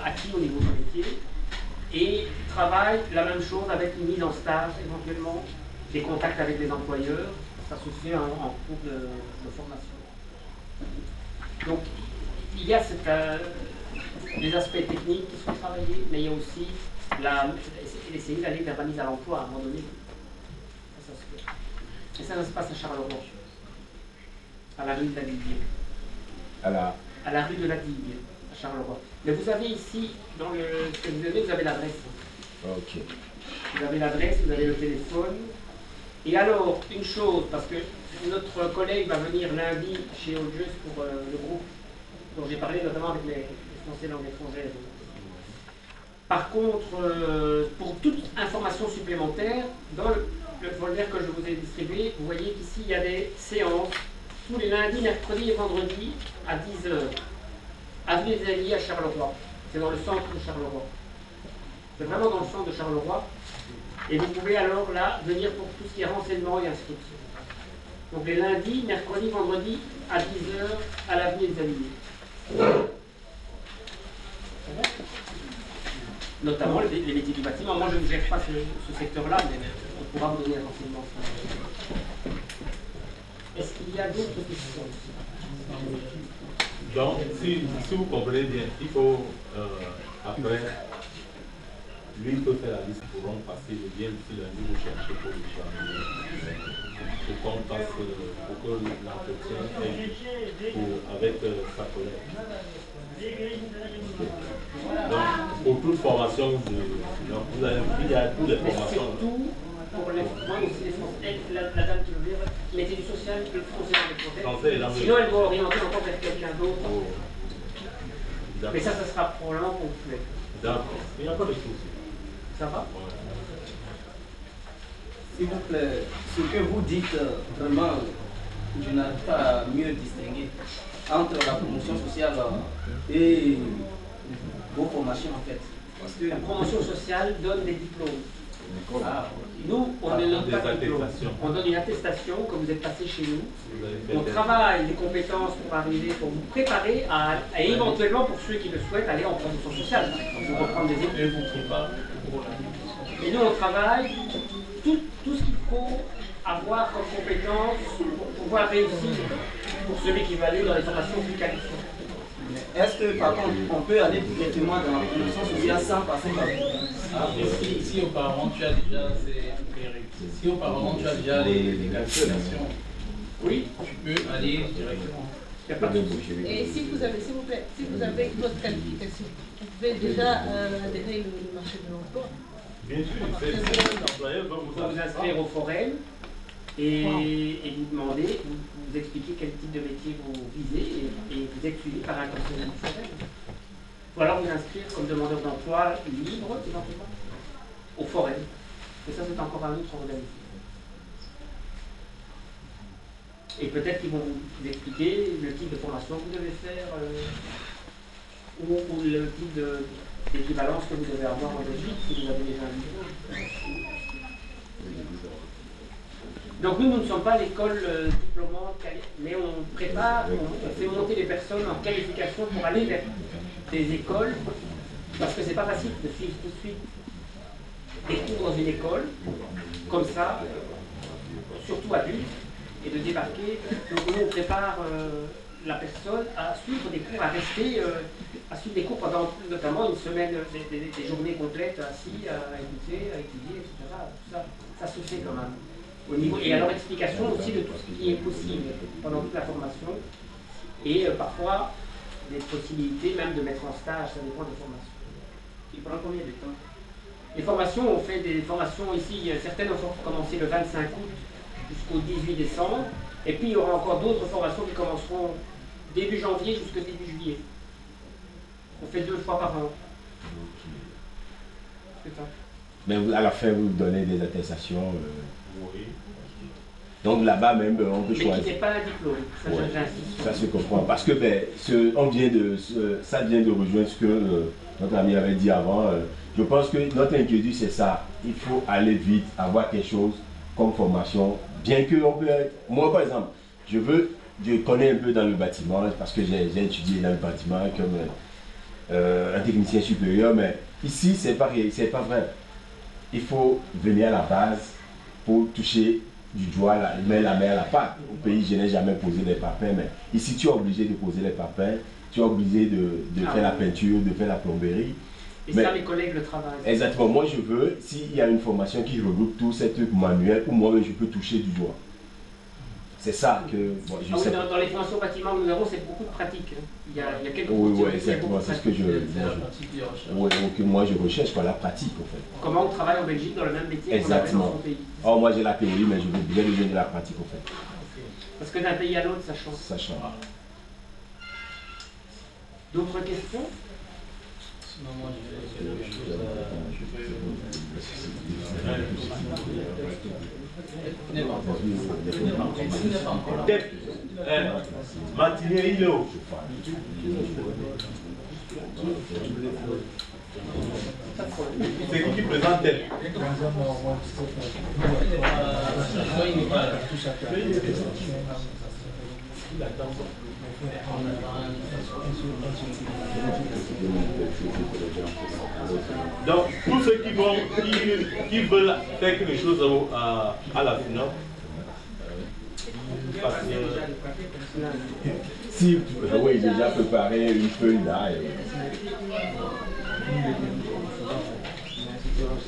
acquis au niveau du métier. Et travaille la même chose avec une mise en stage éventuellement, des contacts avec les employeurs, ça se fait en cours de formation. Donc il y a les aspects techniques qui sont travaillés, mais il y a aussi essayer d'aller vers la mise à l'emploi à un moment donné. Ça se fait. Et ça se passe à Charleroi, à la rue de la Digue. À la rue de la Digue, à Charleroi. Mais vous avez ici, dans ce que vous avez l'adresse. Ok. Vous avez l'adresse, vous avez le téléphone. Et alors, une chose, parce que notre collègue va venir lundi chez Augeus pour le groupe dont j'ai parlé, notamment avec les Français langue étrangère. Par contre, pour toute information supplémentaire, dans le folder que je vous ai distribué, vous voyez qu'ici, il y a des séances tous les lundis, mercredis et vendredis à 10 h. Avenue des Alliés à Charleroi. C'est dans le centre de Charleroi. C'est vraiment dans le centre de Charleroi. Et vous pouvez alors là venir pour tout ce qui est renseignement et inscription. Donc les lundis, mercredis, vendredis à 10 h à l'avenue des Alliés. Notamment les métiers du bâtiment. Moi je ne gère pas ce secteur-là, mais on pourra vous donner un renseignement. Est-ce qu'il y a d'autres questions? Donc, si vous comprenez bien, il faut, après, lui peut faire la liste pour on passer le lien ici lundi, vous cherchez pour le travail. Pour qu'on passe, pour que l'entretien est avec sa collègue. Donc, pour toute formation, il y a toutes les formations. Pour les moi aussi, la dame qui veut dire, métier du social, le français dans les projets. Sinon, elle doit orienter encore vers quelqu'un d'autre. Oh. Mais ça sera probablement ponctuel. D'accord. Il n'y a pas de souci. Ça va? S'il vous plaît, ce que vous dites, vraiment, je n'arrive pas à mieux distinguer entre la promotion sociale et vos formations en fait. Parce que la promotion sociale donne des diplômes. Ah, nous, on ne donne pas de diplôme. On donne une attestation que vous êtes passé chez nous. On travaille des compétences pour arriver, pour vous préparer à éventuellement, pour ceux qui le souhaitent, aller en promotion sociale. Pour reprendre des études. Et nous, on travaille tout ce qu'il faut avoir comme compétence pour pouvoir réussir pour celui qui veut aller dans les formations plus qualifiées. Est-ce que par contre on peut aller directement dans la promotion sociale sans passer par si auparavant tu as déjà les qualifications, oui, tu peux aller directement. Et si vous avez, s'il vous plaît, si vous avez votre qualification, vous pouvez déjà adhérer le marché de l'emploi. Bien sûr, l'employeur va vous inscrire au forum et vous demander, vous expliquer quel type de métier vous visez et vous êtes suivi par un conseiller du forum. Ou alors vous inscrire comme demandeur d'emploi libre, éventuellement, au forum. Mais ça, c'est encore un autre organisme. Et peut-être qu'ils vont vous expliquer le type de formation que vous devez faire, ou le type d'équivalence que vous devez avoir en Belgique, si vous avez déjà un niveau. Donc nous ne sommes pas l'école diplômante, mais on prépare, on fait monter les personnes en qualification pour aller vers des écoles, parce que c'est pas facile de suivre tout de suite des cours dans une école, comme ça, surtout adulte, et de débarquer. Donc nous on prépare la personne à suivre des cours, à rester, à suivre des cours pendant notamment une semaine, des journées complètes assis, à écouter, à étudier, etc. Tout ça, ça se fait quand même. Au niveau, et à leur explication aussi de tout ce qui est possible pendant toute la formation, et parfois des possibilités même de mettre en stage, ça dépend des formations. Et pendant combien de temps? Les formations, on fait des formations ici, certaines ont commencé le 25 août jusqu'au 18 décembre, et puis il y aura encore d'autres formations qui commenceront début janvier jusqu'au début juillet. On fait 2 fois par an. C'est ça. Mais à la fin, vous donnez des attestations. Oui. Donc là-bas même, on peut choisir. Mais qui n'est pas un diplôme, ça Ouais. j'insiste. Ça se comprend. Parce que ça vient de rejoindre ce que notre ami avait dit avant. Je pense que notre inquiétude, c'est ça. Il faut aller vite, avoir quelque chose comme formation. Bien que on peut être... Moi, par exemple, je connais un peu dans le bâtiment, parce que j'ai étudié dans le bâtiment comme un technicien supérieur, mais ici, c'est pas vrai. Il faut venir à la base pour toucher du doigt, mettre la main à la pâte. Au pays, je n'ai jamais posé les parpaings, mais ici, tu es obligé de poser les parpaings, tu es obligé de faire la peinture, de faire la plomberie. Et ça, mes collègues le travaillent. Exactement. Moi, je veux, s'il y a une formation qui regroupe tous ces trucs manuels, où moi, je peux toucher du doigt. C'est ça que... Bon, je sais dans les formations bâtiments que nous avons, c'est beaucoup de pratique. Il y a quelques oui, exactement. C'est ce que moi, je recherche, quoi, la pratique, en fait. Comment on travaille en Belgique dans le même métier qu'on avait dans son pays. Oh, moi, j'ai la théorie, mais je veux bien besoin de la pratique, en fait. Parce que d'un pays à l'autre, ça change. Ça change. D'autres questions? Sinon, moi, j'ai quelque chose Matinée, il est où? C'est qui présente elle? Donc, tous ceux qui veulent faire quelque chose à la finale, si oui, déjà préparé une feuille là.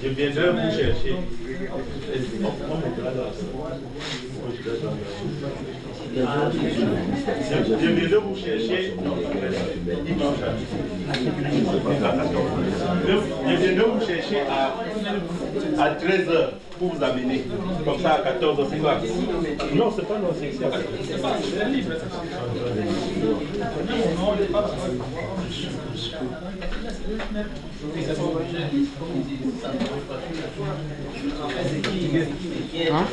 Je viendrai vous chercher. Je viendrai vous chercher dimanche. Je viendrai vous chercher à 13h pour vous amener. Comme ça à 14h, c'est quoi? Non, c'est pas non, c'est ici. C'est libre. Hein?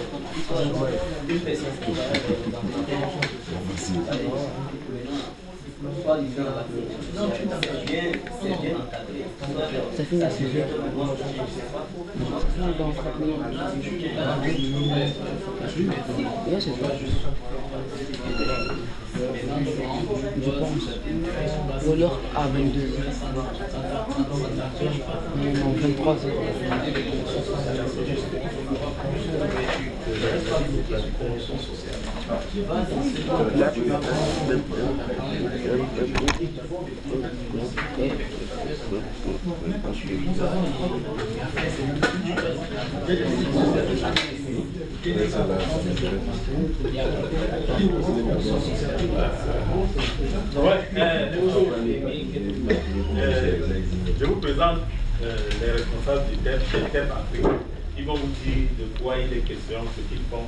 Ça finit à 6 heures. Ouais, c'est ça. Je pense. Ou alors à 22 heures. Non, 23 heures. Je vous présente les responsables du TEP Afrique. Ils vont vous dire de quoi il est question, ce qu'ils font.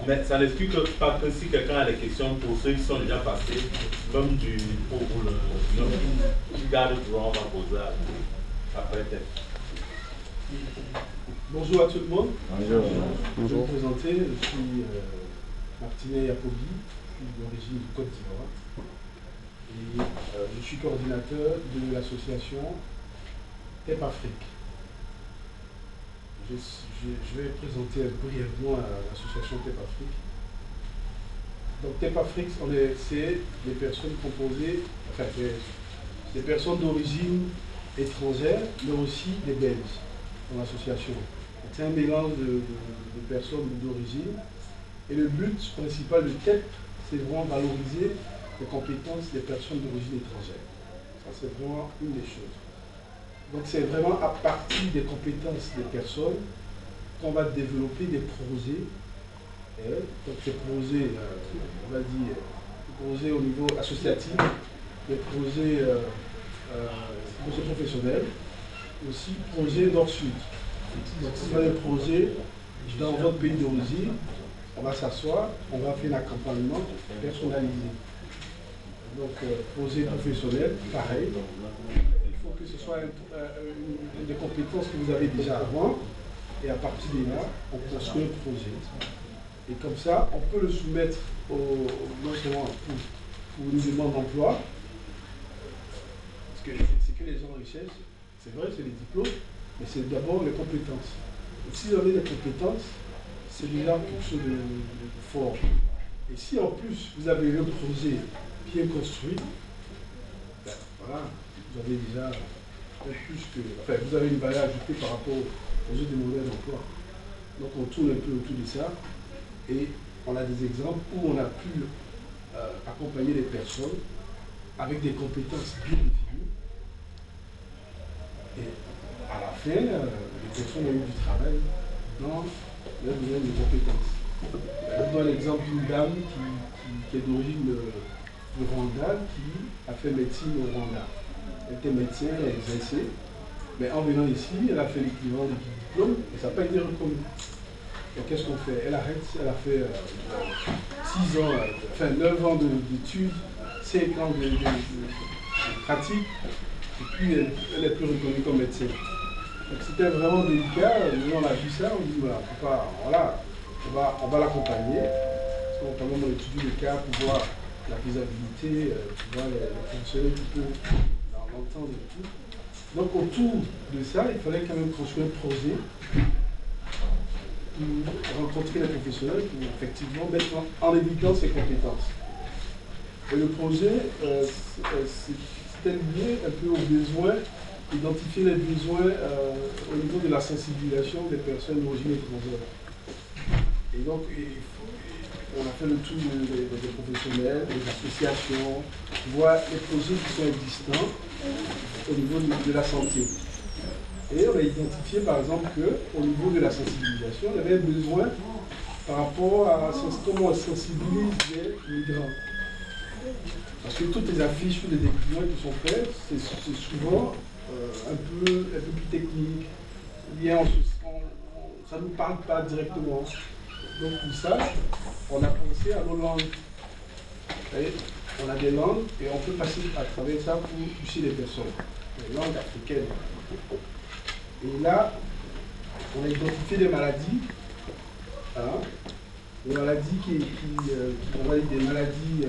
Mais ça n'exclut pas que si quelqu'un a des questions pour ceux qui sont déjà passés, comme pour le qui garde le droit, on va poser après TEP. Bonjour à tout le monde. Bonjour. Je vais me présenter, je suis Martinet Yacobi, je suis d'origine du Côte d'Ivoire. Et je suis coordinateur de l'association TEP Afrique. Je vais présenter brièvement l'association TEP Afrique. Donc TEP Afrique, c'est des personnes composées, enfin des personnes d'origine étrangère, mais aussi des Belges dans l'association. C'est un mélange de personnes d'origine. Et le but principal de TEP, c'est vraiment valoriser les compétences des personnes d'origine étrangère. Ça, c'est vraiment une des choses. Donc c'est vraiment à partir des compétences des personnes qu'on va développer des projets. Donc ces projets, on va dire, des projets au niveau associatif, des projets professionnels, aussi projets nord-sud. Donc si vous avez des projets dans votre pays d'origine, on va s'asseoir, on va faire un accompagnement personnalisé. Donc projet professionnel, pareil. Il faut que ce soit des compétences que vous avez déjà avant, et à partir de là, on construit un projet. Et comme ça, on peut le soumettre non seulement pour une demande d'emploi, parce que c'est que les gens recherchent, c'est vrai, c'est les diplômes, mais c'est d'abord les compétences. Et si vous avez des compétences, c'est déjà quelque chose de fort. Et si en plus vous avez un projet bien construit, ben, voilà, vous avez déjà plus que. Enfin, vous avez une valeur ajoutée par rapport aux autres demandeurs d'emploi. Donc on tourne un peu autour de ça. Et on a des exemples où on a pu accompagner les personnes avec des compétences bien définies. Et à la fin, les personnes ont eu du travail dans leur domaine de compétences. Je donne l'exemple d'une dame qui est d'origine du Rwanda, qui a fait médecine au Rwanda. Elle était médecin, elle a exercé, mais en venant ici, elle a fait l'équivalent du diplôme et ça n'a pas été reconnu. Donc qu'est-ce qu'on fait? Elle arrête, elle a fait 6 ans, enfin 9 ans d'études, 5 ans de pratique, et puis elle n'est plus reconnue comme médecin. Donc c'était vraiment délicat, nous on a vu ça, on dit voilà, on va l'accompagner, parce qu'on quand même on étudie le cas pour voir la faisabilité, pour voir les fonctionnaires qui peuvent l'entendre et tout. Donc autour de ça, il fallait quand même construire un projet pour rencontrer les professionnels, pour effectivement mettre en évidence ses compétences. Et le projet, c'était lié un peu aux besoins, identifier les besoins au niveau de la sensibilisation des personnes d'origine étrangère. Et donc, on a fait le tour des professionnels, des associations, voir les projets qui sont existants au niveau de la santé. Et on a identifié par exemple qu'au niveau de la sensibilisation, il y avait besoin par rapport à comment on sensibilise les migrants. Parce que toutes les affiches ou les déclinaisons qui sont faites, c'est souvent un peu plus technique. Bien, ça ne nous parle pas directement. Donc pour ça, on a pensé à nos langues. On a des langues et on peut passer à travers ça pour toucher les personnes. Les langues africaines. Et là, on a identifié des maladies. Des maladies on va dire des maladies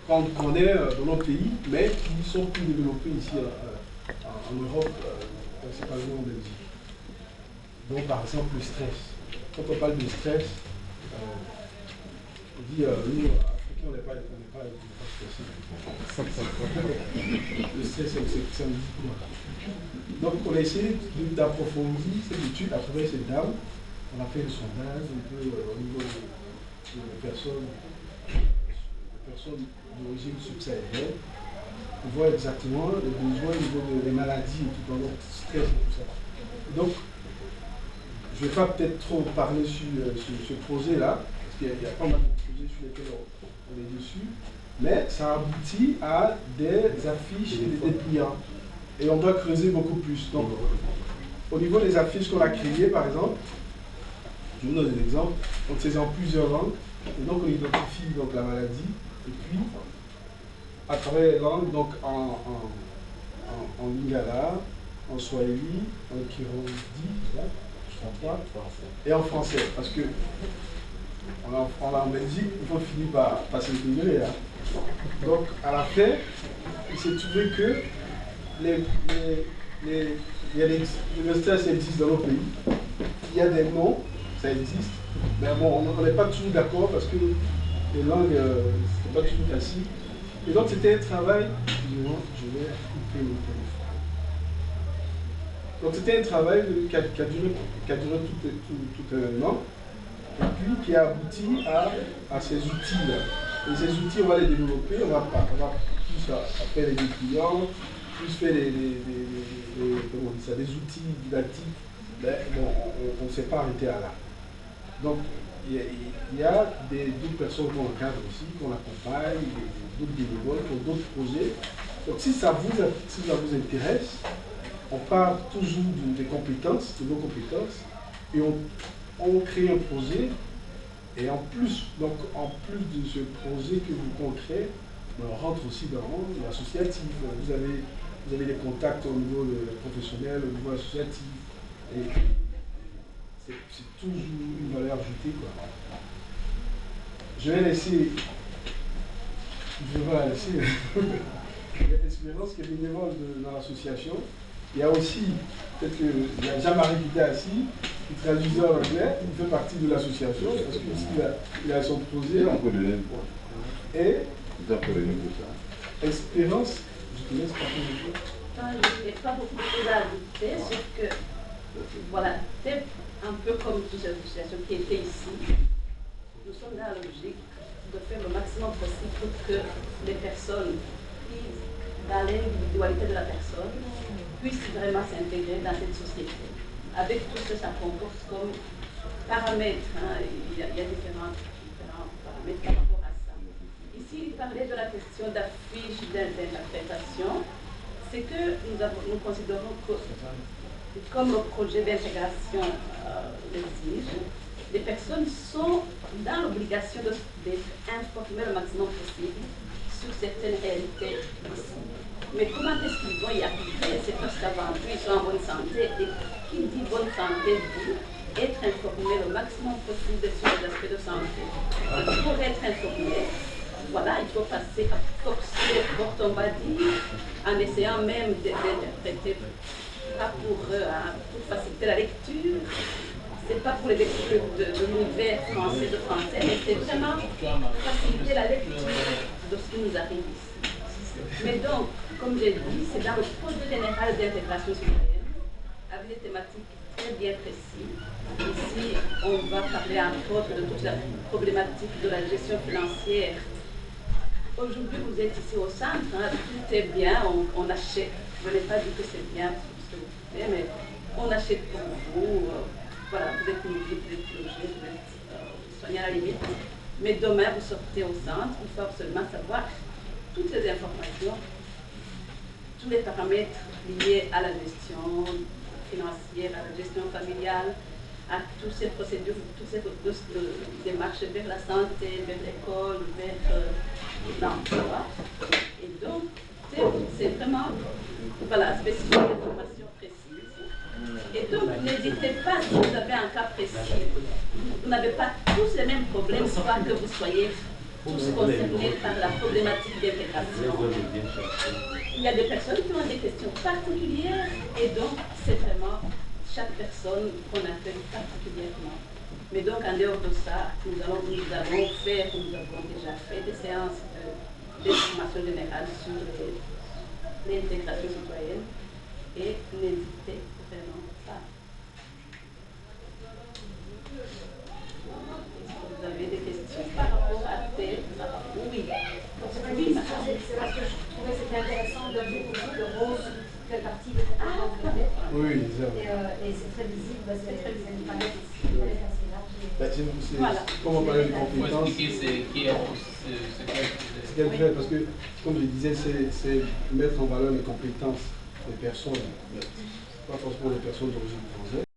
qu'on connaît dans nos pays, mais qui sont plus développées ici en Europe, principalement en Belgique. Donc par exemple le stress. Quand on parle de stress, on dit nous, Africains, on n'est pas stressés. Le stress, c'est un dit. Donc on a essayé d'approfondir cette étude à travers cette dame. On a fait le sondage un peu au niveau des personnes d'origine subsaharienne pour voir exactement les besoins au niveau des maladies et tout, donc stress et tout ça. Donc, je ne vais pas peut-être trop parler sur ce projet-là, parce qu'il y a pas mal de projets sur lesquels on est dessus, mais ça aboutit à des affiches et des dépliants. Et on doit creuser beaucoup plus. Donc, au niveau des affiches qu'on a créées, par exemple, je vous donne un exemple, donc c'est en plusieurs langues, et donc on identifie donc, la maladie, et puis, à travers les langues, donc en lingala, en swahili, en kirundi, je crois pas, et en français. Parce que en Belgique, il faut finir par s'intégrer. Hein. Donc, à la fin, il s'est trouvé que il y a des universités qui existent dans nos pays. Il y a des noms, ça existe. Mais bon, on n'est pas toujours d'accord parce que les langues, c'est pas toujours facile. Et donc, c'était un travail. Excusez-moi, je vais couper le téléphone. Donc, c'était un travail qui a duré tout un an. Et puis qui a abouti à ces outils-là. Et ces outils, on va les développer, on va plus faire des clients, plus faire des outils didactiques. Ben, bon, on ne s'est pas arrêté à là. Donc, il y a d'autres personnes qu'on encadre aussi, qu'on accompagne, d'autres bénévoles, pour d'autres projets. Donc, si ça vous intéresse, on part toujours des compétences, de nos compétences, et on crée un projet, et en plus de ce projet que qu'on crée, on rentre aussi dans l'associatif. Vous avez des contacts au niveau professionnel, au niveau associatif, et c'est toujours une valeur ajoutée, quoi. Je vais laisser Espérance qui est bénévole dans l'association. Il y a aussi, peut-être qu'il y a Jean-Marie qui était assis, qui traduisait en anglais, il fait partie de l'association, parce qu'il a son projet. Et Espérance, je te laisse parler de toi. Je n'ai pas beaucoup de choses à ajouter, sauf que, voilà, c'est un peu comme toutes ces associations qui étaient ici. Nous sommes dans la logique de faire le maximum possible pour que les personnes prises dans l'individualité de la personne puissent vraiment s'intégrer dans cette société, avec tout ce que ça comporte comme paramètres. Hein. Il y a différents paramètres par rapport à ça. Ici, il parlait de la question d'affiche, d'interprétation. C'est que nous considérons que, comme le projet d'intégration l'exige, les personnes sont dans l'obligation d'être informées le maximum possible sur certaines réalités ici. Mais comment est-ce qu'ils vont y arriver? C'est parce qu'avant tout, ils sont en bonne santé. Et qui dit bonne santé dit être informé le maximum possible sur les aspects de santé. Et pour être informé, voilà, il faut passer à forcer les portes, on va dire, en essayant même d'interpréter, pas pour faciliter la lecture. C'est pas pour les lectures de l'univers français, mais c'est vraiment pour faciliter la lecture de ce qui nous arrive ici. Mais donc, comme j'ai dit, c'est dans le projet général d'intégration citoyenne, avec des thématiques très bien précises. Ici, on va parler entre autres de toute la problématique de la gestion financière. Aujourd'hui, vous êtes ici au centre, hein, tout est bien, on achète. Je n'ai pas dit que c'est bien ce que vous faites, mais on achète pour vous. Voilà, vous êtes nourri, vous êtes logé, vous êtes soigné à la limite. Mais demain, vous sortez au centre, il faut absolument savoir toutes les informations, tous les paramètres liés à la gestion financière, à la gestion familiale, à toutes ces procédures, toutes ces démarches vers la santé, vers l'école, vers l'emploi. Et donc, c'est vraiment, voilà, spécifier l'information précise. Et donc, n'hésitez pas si vous avez un cas précis. Vous n'avez pas tous les mêmes problèmes, soit que vous soyez tous concernés par la problématique d'intégration. Il y a des personnes qui ont des questions particulières et donc c'est vraiment chaque personne qu'on appelle particulièrement. Mais donc en dehors de ça, nous avons déjà fait des séances d'information générale sur l'intégration citoyenne et n'hésitez vraiment pas. Vous avez des questions par rapport à tes... Oui. Oui, c'est parce que je trouvais que c'était intéressant de découvrir le rose fait partie de cette palette. Oui, et c'est très visible, c'est une palette assez large. Voilà. Comme on parlait de compétences, c'est qu'elle fait, parce que, comme je disais, c'est mettre en valeur les compétences des personnes, pas forcément les personnes d'origine française.